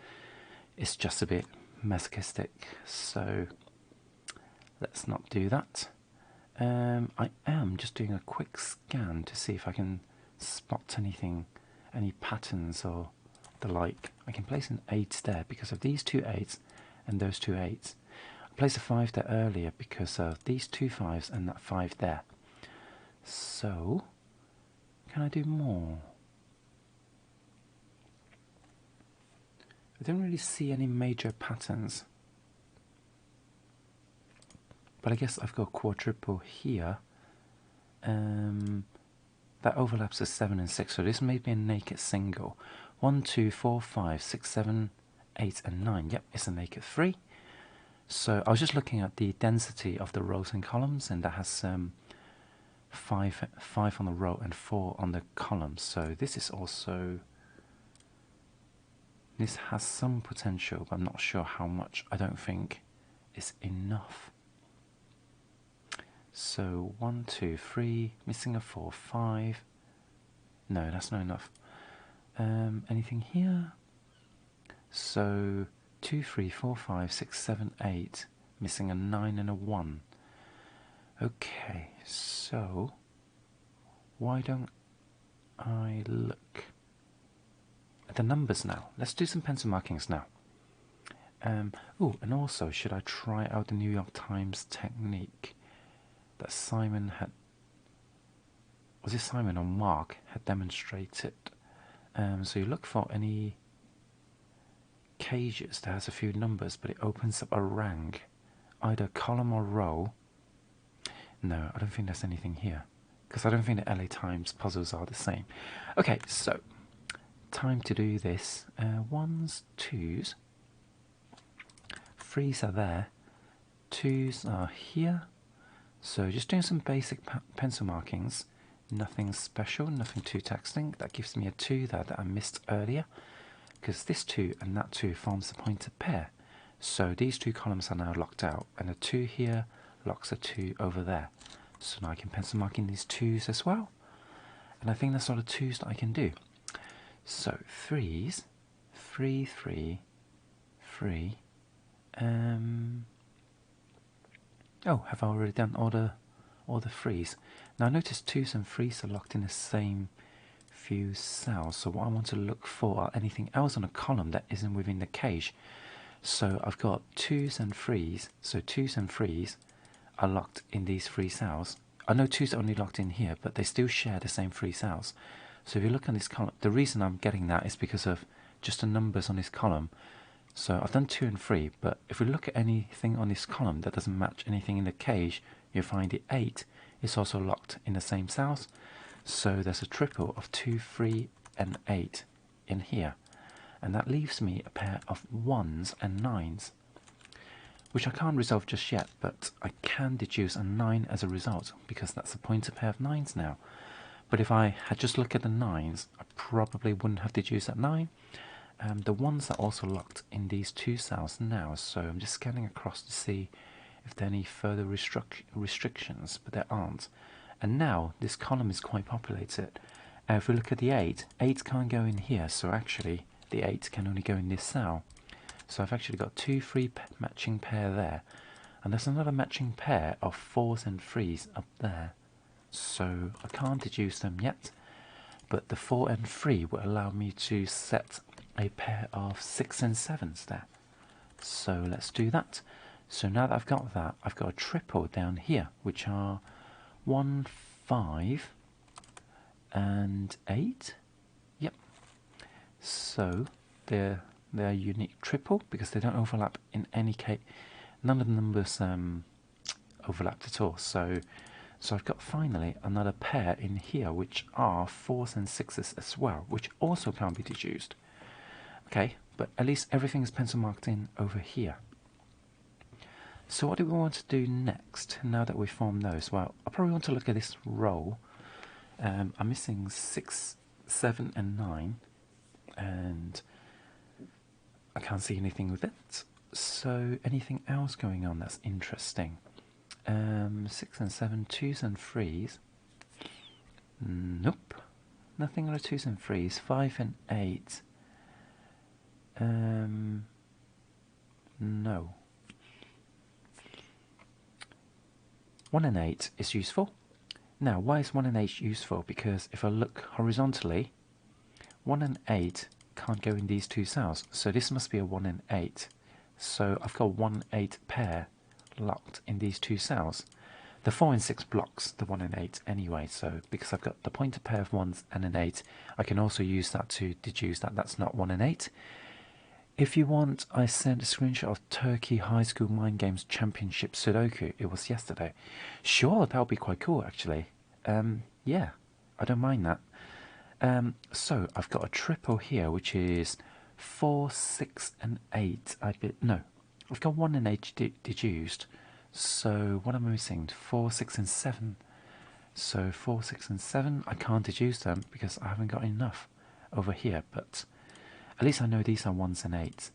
is just a bit masochistic. So let's not do that. I am just doing a quick scan to see if I can spot anything, any patterns or the like. I can place an 8 there because of these 2 8s and those 2 8s. I placed a 5 there earlier because of these 2 5s and that 5 there. So, can I do more? I don't really see any major patterns. But I guess I've got quadruple here. That overlaps a 7 and 6, so this may be a naked single. 1, 2, 4, 5, 6, 7, 8 and 9. Yep, it's a naked 3. So I was just looking at the density of the rows and columns, and that has 5 on the row and 4 on the column. So this is also, this has some potential, but I'm not sure how much. I don't think it's enough. So 1, 2, 3, missing a 4, 5. No, that's not enough. Anything here? So 2, 3, 4, 5, 6, 7, 8, missing a 9 and a 1. Okay, so why don't I look at the numbers now? Let's do some pencil markings now. Oh, and also, should I try out the New York Times technique that Simon had, was it Simon or Mark had demonstrated? So you look for any cages that has a few numbers, but it opens up a rank, either column or row. No, I don't think there's anything here, because I don't think the LA Times puzzles are the same. Okay, so time to do this. 1s, 2s, 3s are there, 2s are here. So just doing some basic pencil markings, nothing special, nothing too taxing. That gives me a 2 there that I missed earlier, because this 2 and that 2 forms a pointed pair. So these 2 columns are now locked out, and a 2 here locks a 2 over there. So now I can pencil mark in these 2's as well. And I think that's all the 2's that I can do. So 3's, 3, 3, 3. Oh, have I already done all the 3's? Now notice 2's and 3's are locked in the same few cells. So what I want to look for are anything else on a column that isn't within the cage. So I've got 2's and 3's. So 2's and 3's are locked in these 3 cells. I know 2's are only locked in here, but they still share the same 3 cells. So if you look at this column, the reason I'm getting that is because of just the numbers on this column. So I've done 2 and 3, but if we look at anything on this column that doesn't match anything in the cage, you'll find the 8 is also locked in the same cells. So there's a triple of 2, 3 and 8 in here. And that leaves me a pair of 1's and 9's, which I can't resolve just yet, but I can deduce a 9 as a result, because that's a pointer pair of 9's now. But if I had just looked at the 9's, I probably wouldn't have deduced that 9. The 1's are also locked in these 2 cells now, so I'm just scanning across to see if there are any further restrictions, but there aren't. And now this column is quite populated. If we look at the 8, 8 can't go in here, so actually the 8 can only go in this cell. So I've actually got two free matching pair there. And there's another matching pair of 4s and 3s up there. So I can't deduce them yet. But the 4 and 3 will allow me to set a pair of 6 and 7s there. So let's do that. So now that I've got that, I've got a triple down here, which are 1, 5, and 8. Yep. So they're a unique triple because they don't overlap in any case. None of the numbers overlapped at all. So I've got finally another pair in here, which are 4s and 6s as well, which also can't be deduced. Okay, but at least everything is pencil marked in over here. So what do we want to do next, now that we formed those? Well, I probably want to look at this row. I'm missing 6, 7, and 9, and I can't see anything with it. So anything else going on that's interesting? 6 and 7, 2s and 3s. Nope, nothing on the 2s and 3s. 5 and 8. No. 1 and 8 is useful. Now, why is 1 and 8 useful? Because if I look horizontally, 1 and 8 can't go in these two cells. So this must be a 1 and 8. So I've got 1, 8 pair locked in these two cells. The 4 and 6 blocks the 1 and 8 anyway. So because I've got the pointer pair of 1s and an 8, I can also use that to deduce that that's not 1 and 8. If you want, I sent a screenshot of Turkey High School Mind Games Championship Sudoku. It was yesterday. Sure, that would be quite cool, actually. Yeah, I don't mind that. So I've got a triple here, which is 4, 6, and 8. No, I've got 1 and 8 deduced. So what am I missing? 4, 6, and 7. So 4, 6, and 7. I can't deduce them because I haven't got enough over here, but at least I know these are 1s and 8s.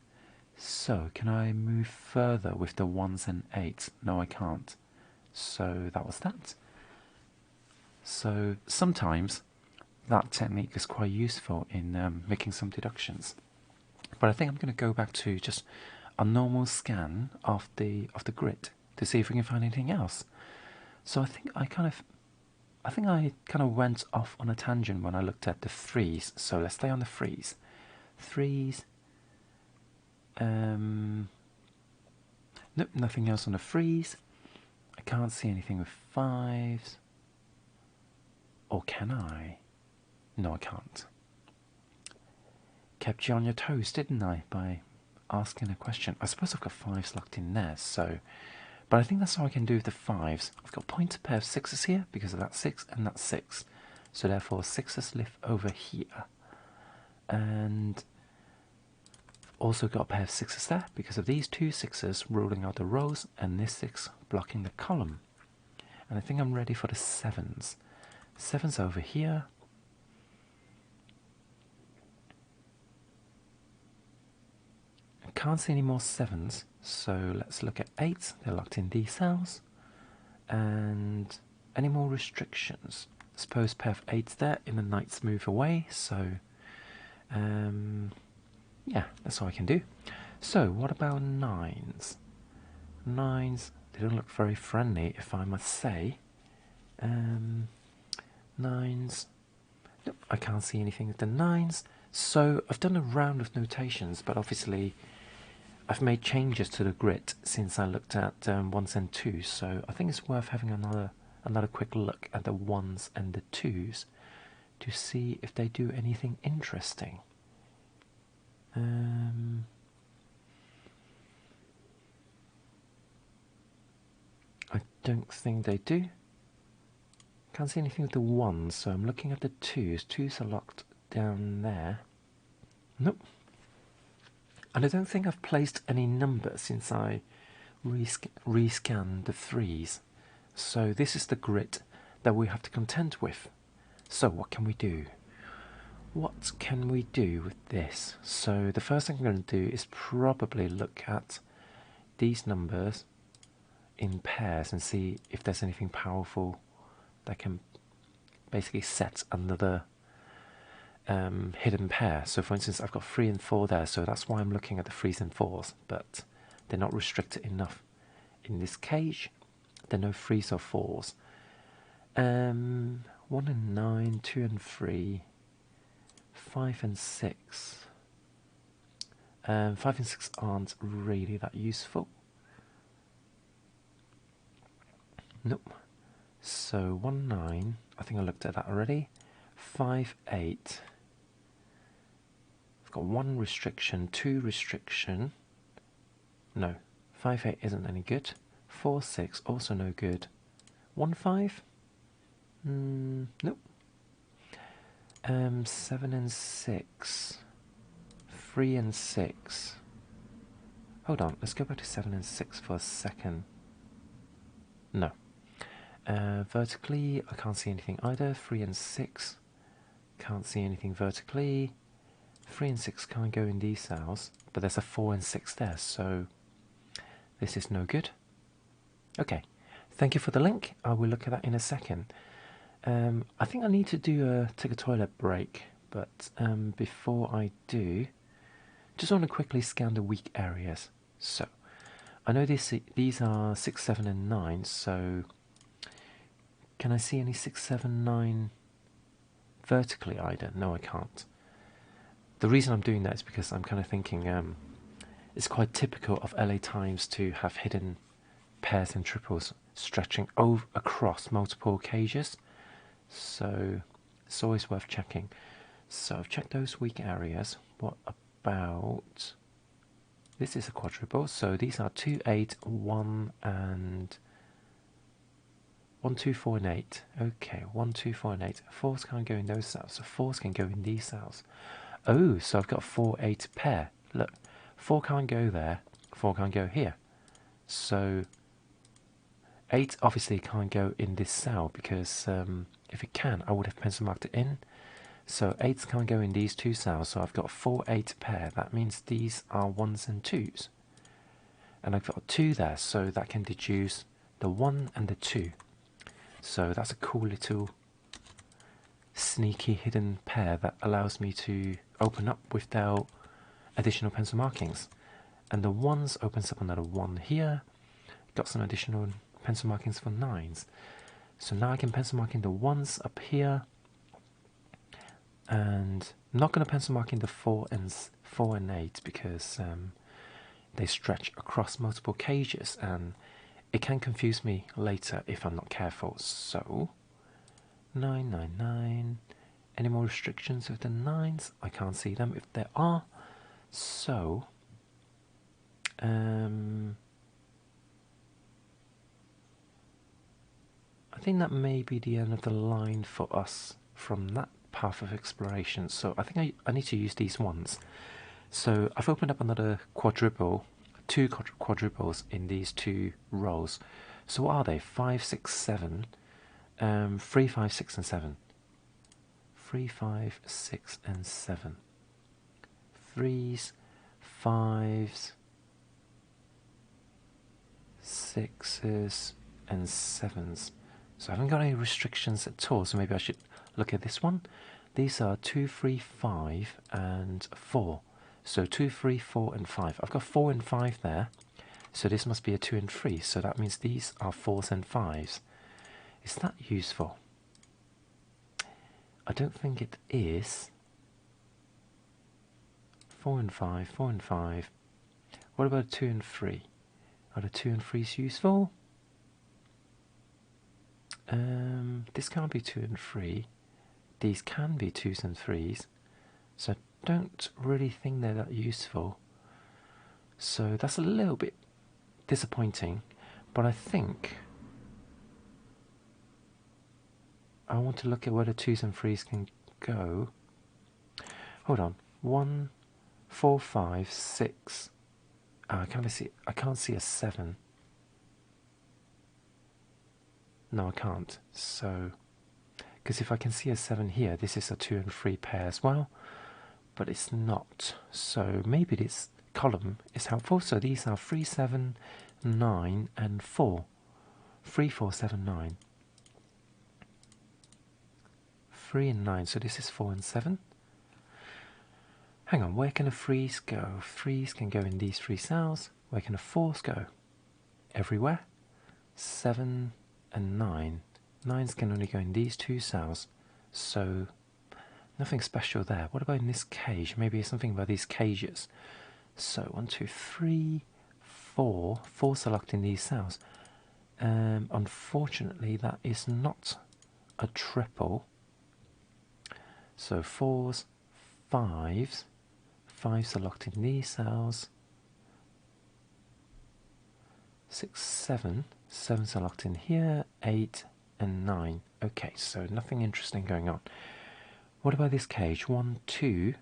So, can I move further with the 1s and 8s? No, I can't. So, that was that. So, sometimes that technique is quite useful in making some deductions. But I think I'm going to go back to just a normal scan of the grid to see if we can find anything else. So, I think I kind of went off on a tangent when I looked at the 3s. So, let's stay on the 3s. 3s. Nope, nothing else on the 3s. I can't see anything with 5s. Or can I? No, I can't. Kept you on your toes, didn't I, by asking a question? I suppose I've got 5s locked in there, so... But I think that's all I can do with the 5s. I've got a pointer pair of 6s here, because of that 6 and that 6. So therefore 6s live over here. And also got a pair of 6s there because of these two 6s ruling out the rows and this 6 blocking the column. And I think I'm ready for the 7s. 7s over here. I can't see any more 7s, so let's look at 8s. They're locked in these cells. And any more restrictions? I suppose pair of 8s there in the knights move away, so yeah, that's all I can do. So, what about 9s? 9s, they don't look very friendly, if I must say. 9s, nope, I can't see anything with the 9s. So, I've done a round of notations, but obviously I've made changes to the grid since I looked at 1s and 2s, so I think it's worth having another quick look at the 1s and the 2s to see if they do anything interesting. I don't think they do. Can't see anything with the 1s, so I'm looking at the 2s. 2s are locked down there. Nope. And I don't think I've placed any numbers since I rescanned the 3s. So this is the grid that we have to contend with. So what can we do? What can we do with this? So the first thing I'm going to do is probably look at these numbers in pairs and see if there's anything powerful that can basically set another hidden pair. So for instance, I've got 3 and 4 there, so that's why I'm looking at the 3s and 4s, but they're not restricted enough. In this cage, there are no 3s or 4s. 1 and 9, 2 and 3, 5 and 6. 5 and 6 aren't really that useful. Nope. So 1, 9, I think I looked at that already. 5, 8. I've got 1 restriction, 2 restriction. No, 5, 8 isn't any good. 4, 6, also no good. 1, 5? Nope. 7 and 6. 3 and 6. Hold on, let's go back to 7 and 6 for a second. No. Vertically, I can't see anything either. 3 and 6. Can't see anything vertically. 3 and 6 can't go in these cells, but there's a 4 and 6 there, so this is no good. Okay, thank you for the link. I will look at that in a second. I think I need to take a toilet break, but before I do, just want to quickly scan the weak areas. So, I know these are 6, 7 and 9, so can I see any 6, 7, 9 vertically either? No, I can't. The reason I'm doing that is because I'm kind of thinking it's quite typical of LA Times to have hidden pairs and triples stretching across multiple cages, so it's always worth checking. So I've checked those weak areas. What about this? Is a quadruple, so these are 2, 8, 1 and 1, 2, 4 and 8. Okay, 1, 2, 4 and 8. 4s can't go in those cells, so 4s can go in these cells. Oh, so I've got 4, 8 pair. Look, 4 can't go there, 4 can't go here. So 8 obviously can't go in this cell because if it can, I would have pencil marked it in. So 8s can't go in these 2 cells, so I've got 4, 8 pair. That means these are 1s and 2s. And I've got 2 there, so that can deduce the 1 and the 2. So that's a cool little sneaky hidden pair that allows me to open up without additional pencil markings. And the 1s opens up another 1 here. Got some additional pencil markings for 9s. So now I can pencil mark in the 1s up here. And I'm not going to pencil mark in the 4 and 8 because they stretch across multiple cages and it can confuse me later if I'm not careful. So 9, 9, 9. Any more restrictions with the 9s? I can't see them if there are. So I think that may be the end of the line for us from that path of exploration. So I think I need to use these ones. So I've opened up another quadruple, 2 quadruples in these 2 rows. So what are they? 5, 6, 7. 3, 5, 6 and 7. 3, 5, 6 and 7. 3s, 5s, 6s and 7s. So I haven't got any restrictions at all, so maybe I should look at this one. These are 2, 3, 5 and 4. So 2, 3, 4 and 5. I've got 4 and 5 there, so this must be a 2 and 3. So that means these are 4s and 5s. Is that useful? I don't think it is. 4 and 5, 4 and 5. What about 2 and 3? Are the 2 and 3s useful? This can't be 2 and 3. These can be 2s and 3s. So I don't really think they're that useful. So that's a little bit disappointing. But I think I want to look at where the 2s and 3s can go. Hold on. 1, 4, 5, 6. I can't see a 7. No, I can't. So, because if I can see a 7 here, this is a 2 and 3 pair as well, but it's not. So maybe this column is helpful. So these are 3, 7, 9 and 4. 3, 4, 7, 9. 3 and 9. So this is 4 and 7. Hang on, where can the 3s go? 3s can go in these 3 cells. Where can the 4s go? Everywhere. 7 and 9. 9s can only go in these 2 cells. So nothing special there. What about in this cage? Maybe something about these cages. So 1, 2, 3, 4. 4s are locked in these cells. Unfortunately, that is not a triple. So 4s, 5s. 5s are locked in these cells. 6, 7. 7s are locked in here. 8 and 9. Okay, so nothing interesting going on. What about this cage? 1, 2.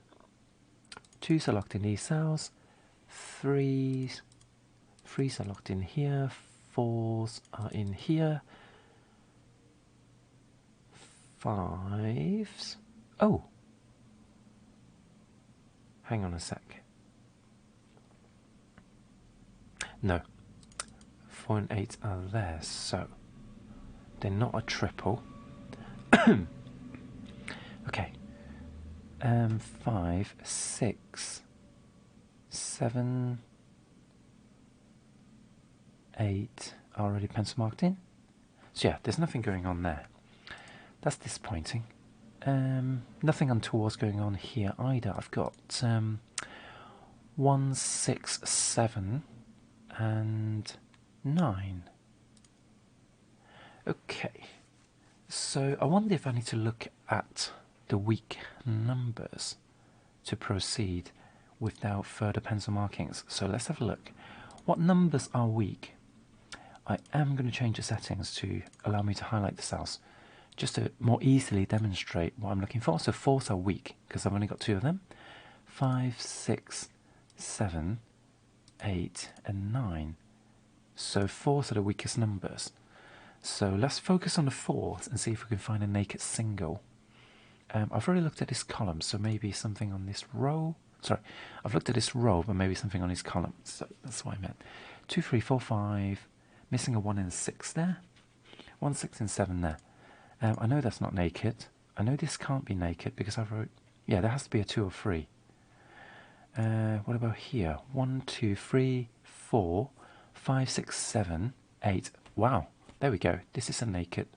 2s are locked in these cells. 3s. 3s are locked in here. 4s are in here. 5s. Oh! Hang on a sec. No. 4 and 8 are there, so they're not a triple. Okay. 5, 6, 7, 8 are already pencil marked in. So yeah, there's nothing going on there. That's disappointing. Nothing untoward going on here either. I've got 1, 6, 7 and 9. Okay, so I wonder if I need to look at the weak numbers to proceed without further pencil markings. So let's have a look. What numbers are weak? I am going to change the settings to allow me to highlight the cells, just to more easily demonstrate what I'm looking for. So 4s are weak because I've only got 2 of them. 5, 6, 7, 8 and 9. So 4s are the weakest numbers. So let's focus on the 4s and see if we can find a naked single. I've already looked at this column, so maybe something on this row. Sorry, I've looked at this row, but maybe something on this column. So that's what I meant. 2, 3, 4, 5. Missing a 1 and a 6 there. 1, 6 and 7 there. I know that's not naked. I know this can't be naked because I wrote... Yeah, there has to be a 2 or 3. What about here? 1, 2, 3, 4, 5, 6, 7, 8. Wow, there we go. This is a naked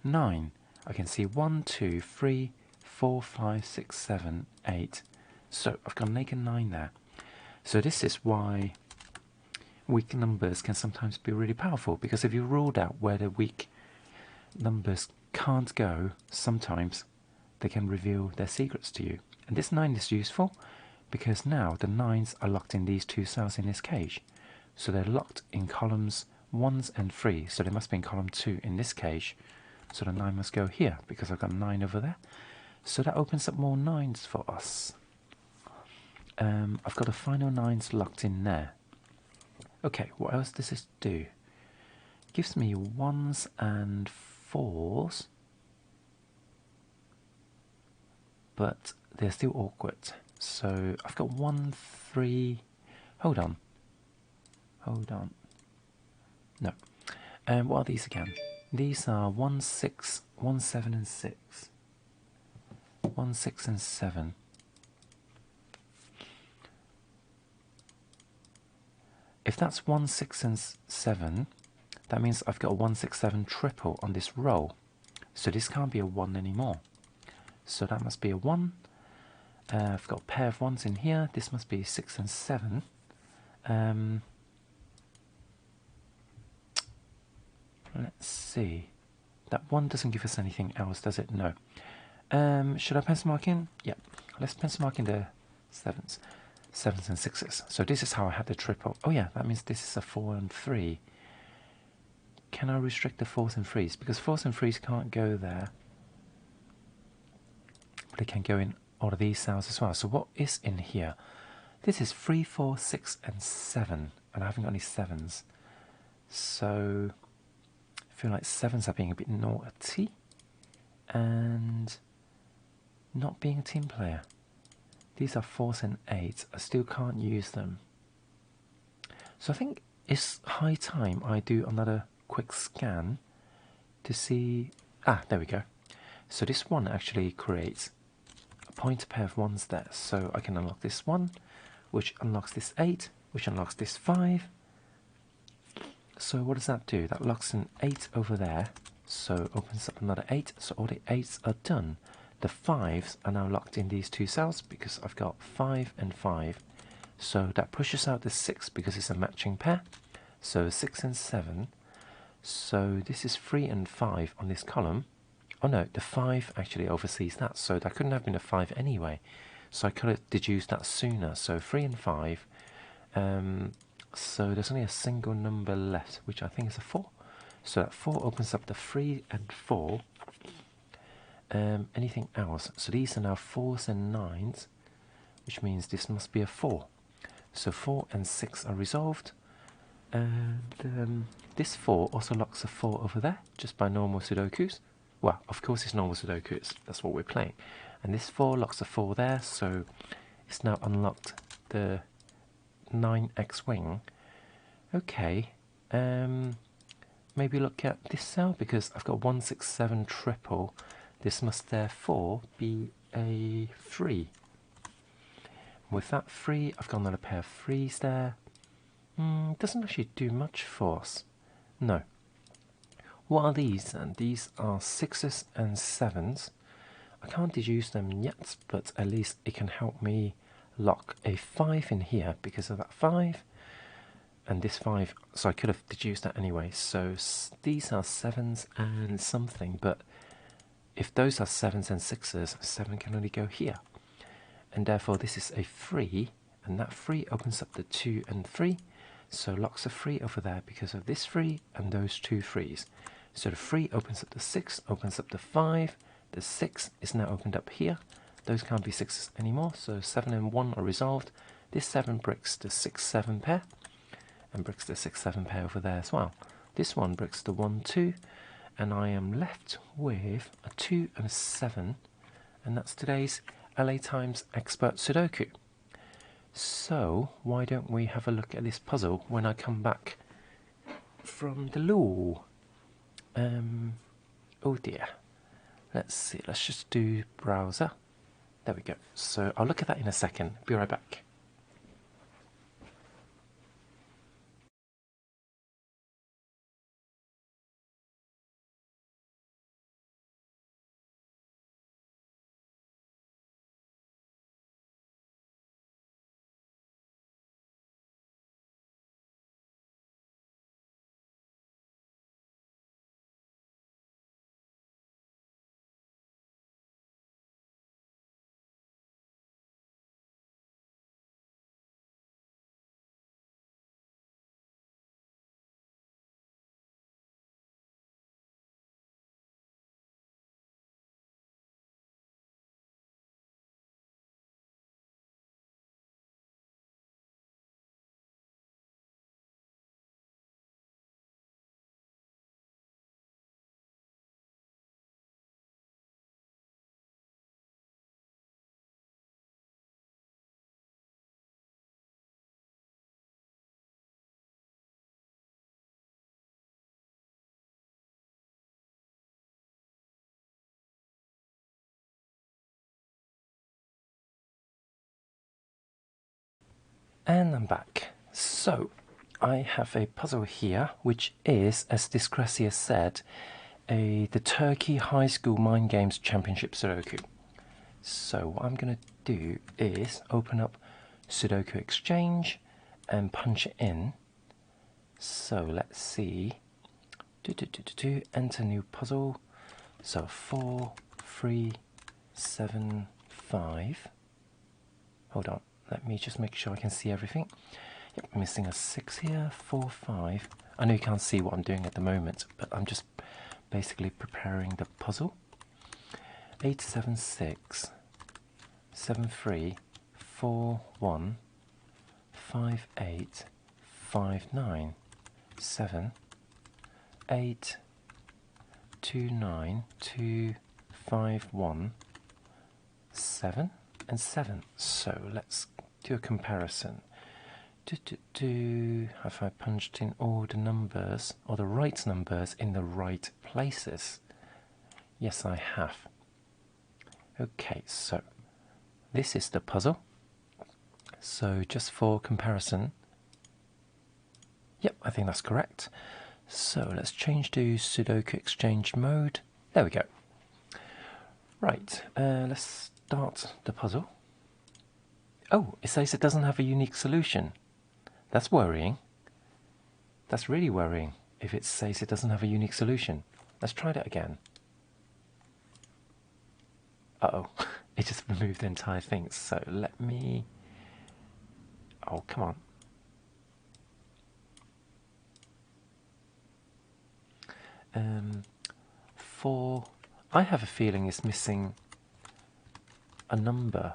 9. I can see 1, 2, 3, 4, 5, 6, 7, 8. So I've got a naked 9 there. So this is why weak numbers can sometimes be really powerful, because if you ruled out where the weak numbers can't go, sometimes they can reveal their secrets to you. And this 9 is useful because now the 9s are locked in these 2 cells in this cage. So they're locked in columns 1s and 3. So they must be in column 2 in this cage. So the 9 must go here because I've got 9 over there. So that opens up more 9s for us. I've got the final 9s locked in there. Okay, what else does this do? It gives me 1s and 4s, but they're still awkward. So I've got 1, 3. Hold on. No. What are these again? These are 1, 6, 1, 7 and 6. 1, 6 and 7. If that's 1, 6 and 7, that means I've got a 1, 6, 7 triple on this row. So this can't be a 1 anymore. So that must be a 1. I've got a pair of 1s in here. This must be 6 and 7. Let's see. That 1 doesn't give us anything else, does it? No. Should I pencil mark in? Yeah. Let's pencil mark in the 7s. 7s and 6s. So this is how I had the triple. Oh yeah, that means this is a 4 and 3. Can I restrict the 4s and 3s? Because 4s and 3s can't go there. But they can go in all of these cells as well. So what is in here? This is 3, 4, 6 and 7. And I haven't got any 7s. So I feel like 7s are being a bit naughty. And not being a team player. These are 4s and 8s. I still can't use them. So I think it's high time I do another quick scan to see... Ah, there we go. So this one actually creates a pointer pair of ones there, so I can unlock this 1, which unlocks this 8, which unlocks this 5. So what does that do? That locks an 8 over there, so opens up another 8, so all the 8s are done. The 5s are now locked in these 2 cells because I've got 5 and 5. So that pushes out the 6 because it's a matching pair. So 6 and 7. So this is 3 and 5 on this column. Oh no, the 5 actually oversees that, so that couldn't have been a 5 anyway. So I could have deduced that sooner. So 3 and 5. So there's only a single number left, which I think is a 4. So that 4 opens up the 3 and 4. Anything else? So these are now 4s and 9s, which means this must be a 4. So 4 and 6 are resolved. And this 4 also locks a 4 over there, just by normal Sudokus. Well, of course it's normal Sudokus, that's what we're playing. And this 4 locks a 4 there, so it's now unlocked the 9x wing. Okay, maybe look at this cell, because I've got 167 triple. This must therefore be a 3. With that 3, I've got another pair of 3s there. Doesn't actually do much for us. No. What are these then? These are 6s and 7s. I can't deduce them yet, but at least it can help me lock a 5 in here because of that 5. And this 5, so I could have deduced that anyway. So these are 7s and something, but if those are 7s and 6s, 7 can only go here. And therefore this is a 3, and that 3 opens up the 2 and 3. So locks a 3 over there because of this 3 and those 2 3s. So the 3 opens up the 6, opens up the 5. The 6 is now opened up here. Those can't be 6s anymore, so 7 and 1 are resolved. This 7 bricks the 6-7 pair, and bricks the 6-7 pair over there as well. This one bricks the 1-2, and I am left with a 2 and a 7, and that's today's LA Times Expert Sudoku. So, why don't we have a look at this puzzle when I come back from the loo? Oh dear. Let's see, let's just do browser. There we go. So, I'll look at that in a second. Be right back. And I'm back. So, I have a puzzle here, which is, as Discrecia said, the Turkey High School Mind Games Championship Sudoku. So, what I'm going to do is open up Sudoku Exchange and punch it in. So, let's see. Enter new puzzle. So, 4, 3, 7, 5. Hold on. Let me just make sure I can see everything. Yep, missing a 6 here, 4, 5. I know you can't see what I'm doing at the moment, but I'm just basically preparing the puzzle. 8, 7, 6, 7, 3, 4, 1, 5, 8, 5, 9, 7, 8, 2, 9, 2, 5, 1, 7, and 7. So let's do a comparison. Have I punched in all the numbers, or the right numbers, in the right places? Yes, I have. Okay, so this is the puzzle. So just for comparison, yep, I think that's correct. So let's change to Sudoku exchange mode. There we go. Right, let's start the puzzle. Oh, it says it doesn't have a unique solution. That's worrying. That's really worrying if it says it doesn't have a unique solution. Let's try that again. Uh-oh, it just removed the entire thing. So let me... Oh, come on. I have a feeling it's missing a number.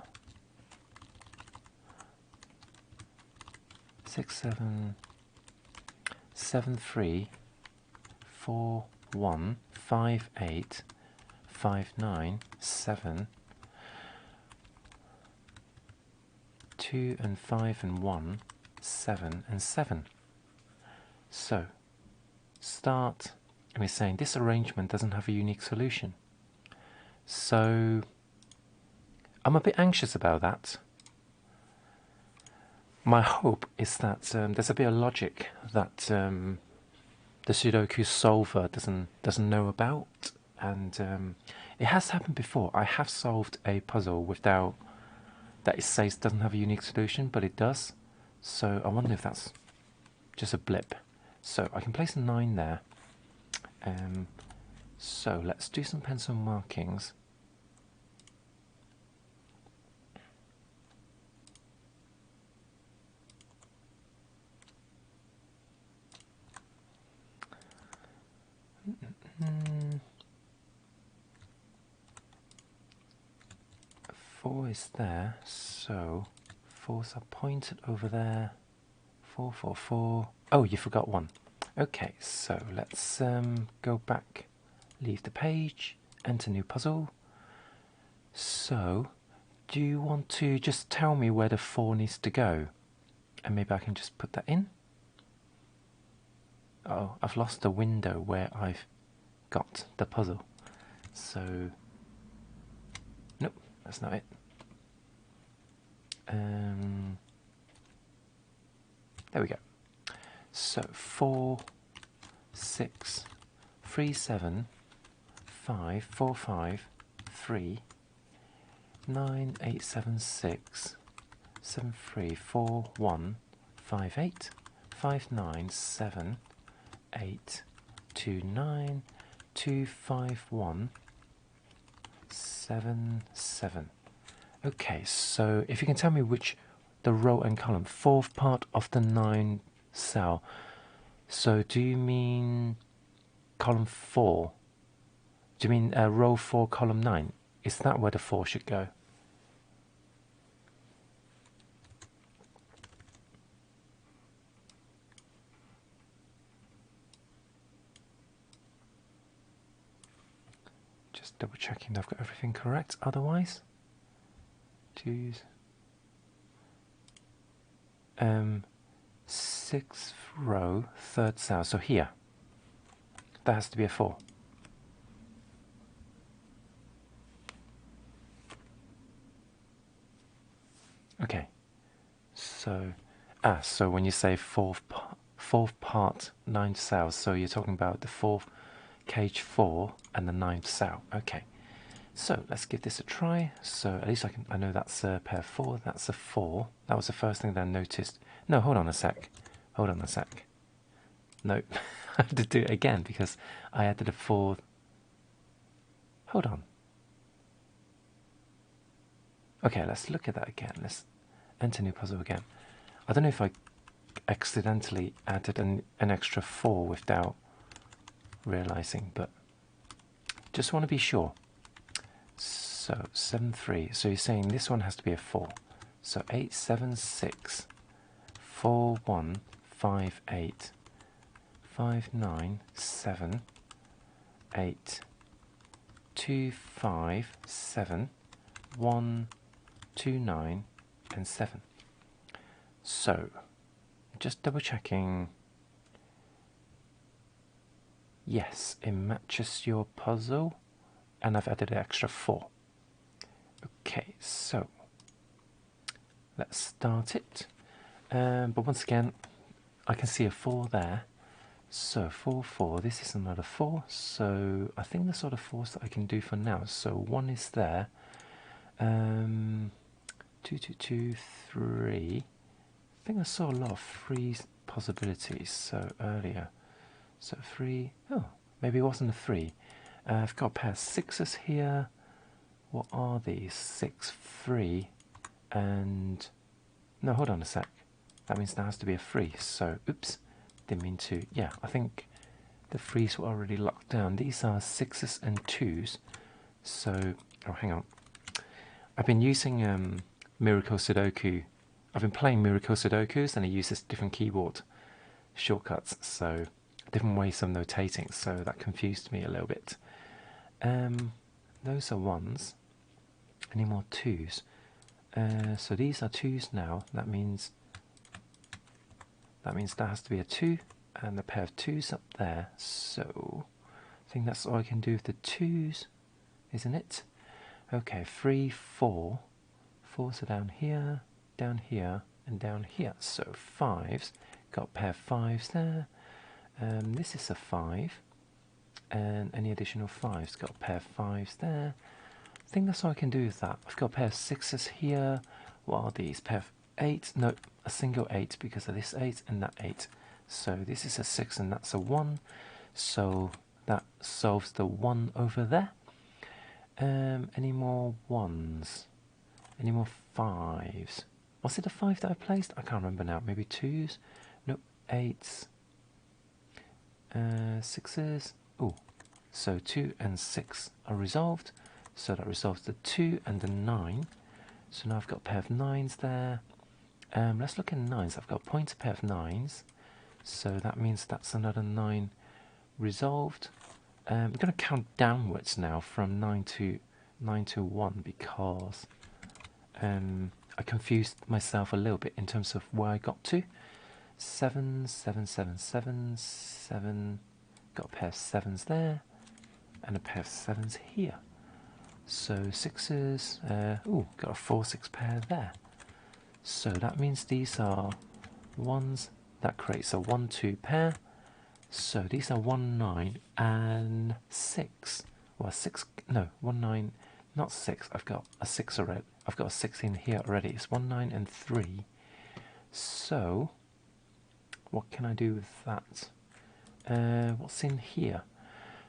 6, 7, 7, 3, 4, 1, 5, 8, 5, 9, 7, 2 and 5 and 1, 7 and 7. So, start, and we're saying this arrangement doesn't have a unique solution. So, I'm a bit anxious about that. My hope is that there's a bit of logic that the Sudoku solver doesn't know about, and it has happened before. I have solved a puzzle without that it says doesn't have a unique solution, but it does. So I wonder if that's just a blip. So I can place a 9 there. So let's do some pencil markings. Four is there, so 4s are pointed over there. 4, 4, 4. Oh, you forgot 1. Okay, so let's go back, leave the page, enter new puzzle. So, do you want to just tell me where the 4 needs to go? And maybe I can just put that in? Oh, I've lost the window where I've got the puzzle. So, nope, that's not it. There we go. So 4, 6, 3, 7, 5, 4, 5, 3, 9, 8, 7, 6, 7, 3, 4, 1, 5, 8, 5, 9, 7, 8, 2, 9, 2, 5, 1, 7, 7. Okay, so if you can tell me which the row and column, fourth part of the 9 cell. So do you mean column 4? Do you mean row 4, column 9? Is that where the 4 should go? Just double checking that I've got everything correct. Otherwise, choose 6th row, 3rd cell. So here, that has to be a 4. Okay, so so when you say fourth part 9th cell, so you're talking about the 4th cage 4 and the 9th cell. Okay, so let's give this a try. So at least I know that's a pair 4. That's a 4. That was the first thing that I noticed. No, hold on a sec. Hold on a sec. No, I have to do it again because I added a 4. Hold on. Okay, let's look at that again. Let's enter new puzzle again. I don't know if I accidentally added an extra 4 without realizing, but just want to be sure. So 7, 3. So you're saying this one has to be a 4. So 8, 7, 6, 4, 1, 5, 8, 5, 9, 7, 8, 2, 5, 7, 1, 2, 9, and 7. So, just double checking. Yes, it matches your puzzle, and I've added an extra 4. Okay, so let's start it. But once again, I can see a 4 there. So 4, 4, this is another 4. So I think the sort of 4s that I can do for now. So 1 is there. 2, 2, 2, 3. I think I saw a lot of 3 possibilities so earlier. So 3, oh, maybe it wasn't a 3. I've got a pair of 6s here. What are these? 6, 3, and no, hold on a sec. That means there has to be a 3. So, oops, didn't mean to. Yeah, I think the 3s were already locked down. These are 6s and 2s. So, oh, hang on. I've been using Miracle Sudoku. I've been playing Miracle Sudokus, and it uses different keyboard shortcuts, so different ways of notating. So that confused me a little bit. Those are 1s. Any more 2s? So these are 2s now. That means there has to be a 2 and a pair of 2s up there. So I think that's all I can do with the 2s, isn't it? Okay, 3, 4. 4s are down here, and down here. So 5s. Got a pair of 5s there. This is a 5. And any additional 5s. Got a pair of 5s there. I think that's all I can do with that. I've got a pair of 6s here. What are these? Pair of 8s? No, a single 8 because of this 8 and that 8. So this is a 6 and that's a 1. So that solves the 1 over there. Any more 1s? Any more 5s? Was it a 5 that I placed? I can't remember now. Maybe 2s? Nope, 8s. 6s. Oh, so 2 and 6 are resolved. So that resolves the 2 and the 9. So now I've got a pair of 9s there. Let's look at 9s. I've got a pointer pair of 9s. So that means that's another 9 resolved. I'm going to count downwards now from 9 to 1 because I confused myself a little bit in terms of where I got to. 7, 7, 7, 7, 7. Got a pair of 7s there and a pair of 7s here. So 6s, got a 4, 6 pair there. So that means these are 1s. That creates a 1, 2 pair. So these are 1, 9 and 6. Well, 6, no, 1, 9, not 6. I've got a 6 already. I've got a 6 in here already. It's 1, 9 and 3. So what can I do with that? What's in here?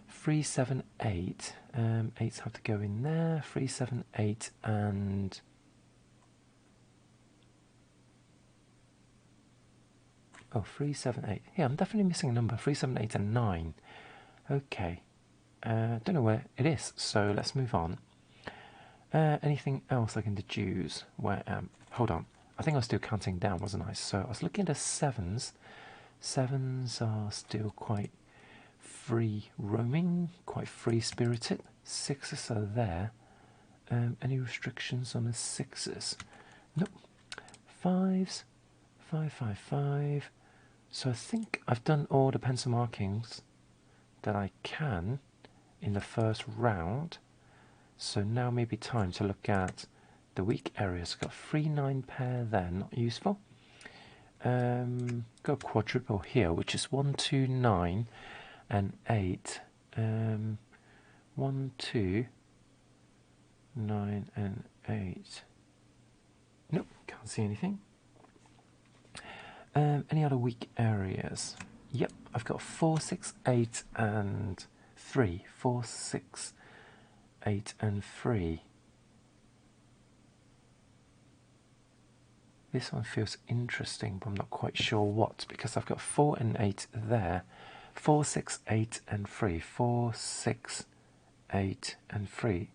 3, 7, 8. 8s have to go in there. 3, 7, 8, and oh, 3, 7, 8. Yeah, I'm definitely missing a number. 3, 7, 8, and 9. Okay. Don't know where it is, so let's move on. Anything else I can deduce? Hold on. I think I was still counting down, wasn't I? So I was looking at the 7s. 7s are still quite free roaming, quite free spirited. 6s are there. Any restrictions on the 6s? Nope. 5s. 5, 5, 5. So I think I've done all the pencil markings that I can in the first round. So now may be time to look at the weak areas. Got 3, 9 pair there, not useful. Got a quadruple here, which is 1, 2, 9 and 8. 1, 2, 9 and 8. Nope, can't see anything. Any other weak areas? Yep, I've got 4, 6, 8 and 3. 4, 6, 8 and 3. This one feels interesting, but I'm not quite sure what, because I've got 4 and 8 there. 4, 6, 8 and 3. 4, 6, 8 and 3.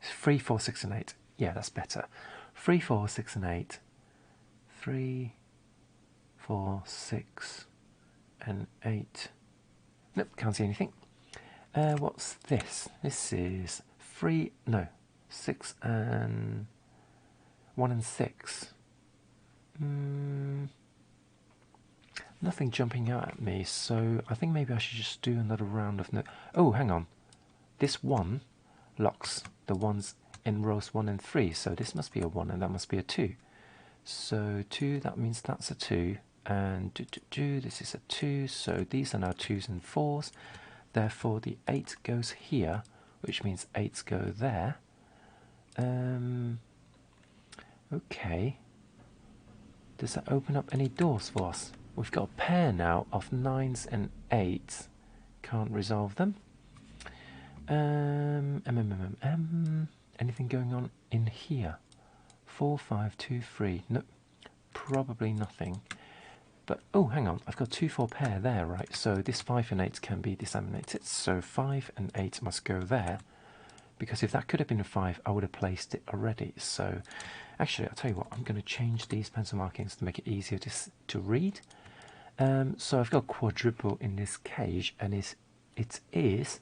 3, 4, 6 and 8. Yeah, that's better. 3, 4, 6 and 8. 3, 4, 6 and 8. Nope, can't see anything. What's this? This is 6 and 1 and 6. Nothing jumping out at me, so I think maybe I should just do another round of oh, hang on. This 1 locks the ones in rows 1 and 3, so this must be a 1 and that must be a 2. So 2, that means that's a 2. And this is a 2, so these are now 2s and 4s. Therefore the 8 goes here, which means 8s go there. Okay. Does that open up any doors for us? We've got a pair now of 9s and 8s. Can't resolve them. Anything going on in here? 4, 5, 2, 3. No, probably nothing. But, oh, hang on. I've got 2, 4 pair there, right? So this 5 and 8 can be disseminated. So 5 and 8 must go there. Because if that could have been a 5, I would have placed it already. So, actually, I'll tell you what. I'm going to change these pencil markings to make it easier to read. So I've got quadruple in this cage, and it is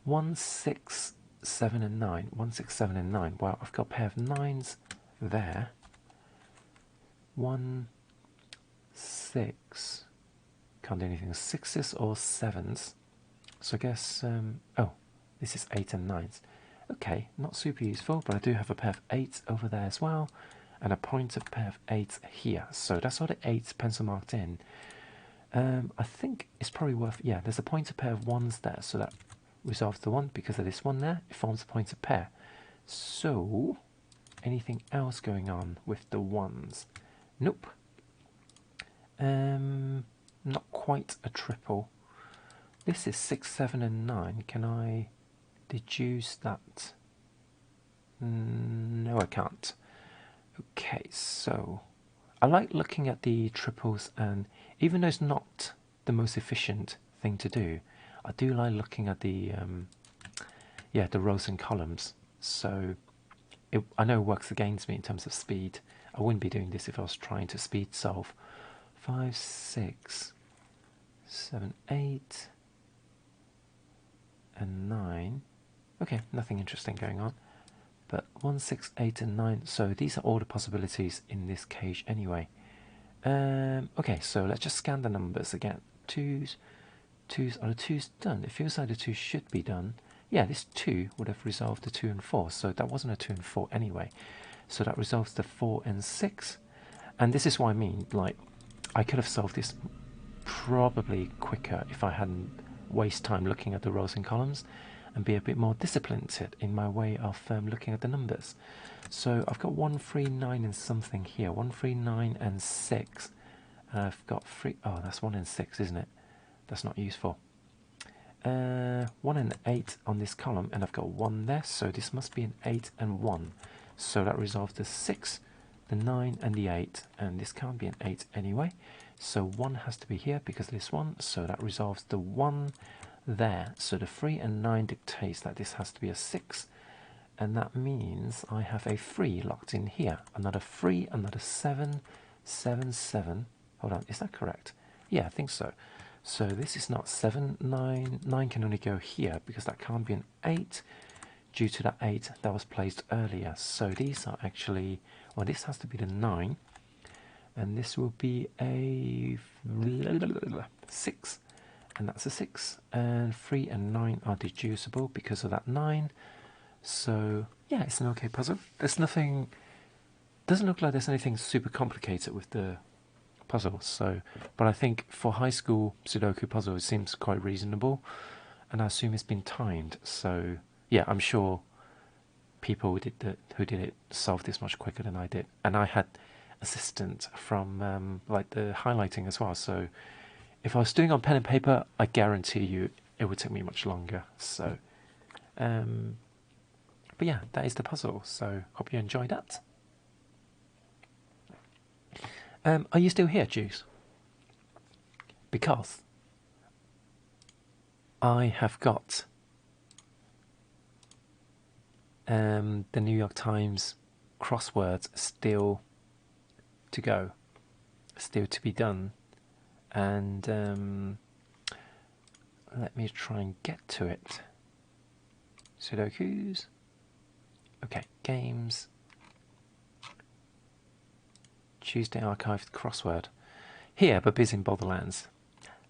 1, 6, 7 and 9. 1, 6, 7 and 9. Well, I've got a pair of 9s there. 1, 6. Can't do anything. 6s or 7s. So I guess, oh, this is 8 and 9s. Okay, not super useful, but I do have a pair of 8s over there as well, and a pointed pair of 8s here. So that's all the 8s pencil marked in. I think it's probably worth, yeah, there's a pointed pair of 1s there, so that resolves the 1 because of this one there. It forms a pointed pair. So, anything else going on with the 1s? Nope. Not quite a triple. This is 6, 7 and 9. Can I deduce that? No, I can't. Okay, so I like looking at the triples, and even though it's not the most efficient thing to do, I do like looking at the the rows and columns. So I know it works against me in terms of speed. I wouldn't be doing this if I was trying to speed solve. 5, 6, 7, 8 and 9. Okay, nothing interesting going on. But 1, 6, 8 and 9. So these are all the possibilities in this cage anyway. Okay, so let's just scan the numbers again. 2s. Are the 2s done? It feels like the 2 should be done. Yeah, this 2 would have resolved the 2 and 4. So that wasn't a 2 and 4 anyway. So that resolves the 4 and 6. And this is what I mean. Like, I could have solved this probably quicker if I hadn't waste time looking at the rows and columns, and be a bit more disciplined in my way of looking at the numbers. So I've got 1, 3, 9 and something here. 1, 3, 9 and 6. And I've got 3. Oh, that's 1 and 6, isn't it? That's not useful. 1 and 8 on this column, and I've got 1 there. So this must be an 8 and 1. So that resolves the 6, the 9 and the 8. And this can't be an 8 anyway. So 1 has to be here because of this 1. So that resolves the 1 there. So the 3 and 9 dictates that this has to be a 6, and that means I have a 3 locked in here. Another 3, another 7, 7, 7. Hold on, is that correct? Yeah, I think so. So this is not 7, 9. 9 can only go here because that can't be an 8 due to that 8 that was placed earlier. So these are actually, well, this has to be the 9, and this will be a 6. And that's a 6, and 3 and 9 are deducible because of that 9. So yeah, it's an okay puzzle. There's nothing, doesn't look like there's anything super complicated with the puzzle. So, but I think for high school Sudoku puzzle, it seems quite reasonable, and I assume it's been timed. So yeah, I'm sure people who did it solved this much quicker than I did, and I had assistant from like the highlighting as well. So if I was doing on pen and paper, I guarantee you it would take me much longer. So, but yeah, that is the puzzle. So hope you enjoyed that. Are you still here, Juice? Because I have got the New York Times crosswords still to go, still to be done. And let me try and get to it. Sudokus. Okay, games. Tuesday archived crossword. Here, but busy in Borderlands.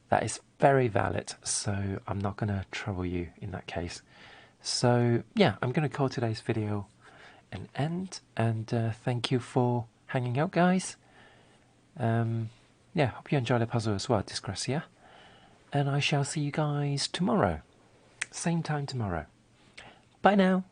That is very valid, so I'm not going to trouble you in that case. So, yeah, I'm going to call today's video an end, and thank you for hanging out, guys. Yeah, hope you enjoy the puzzle as well, Disgracia. And I shall see you guys tomorrow. Same time tomorrow. Bye now.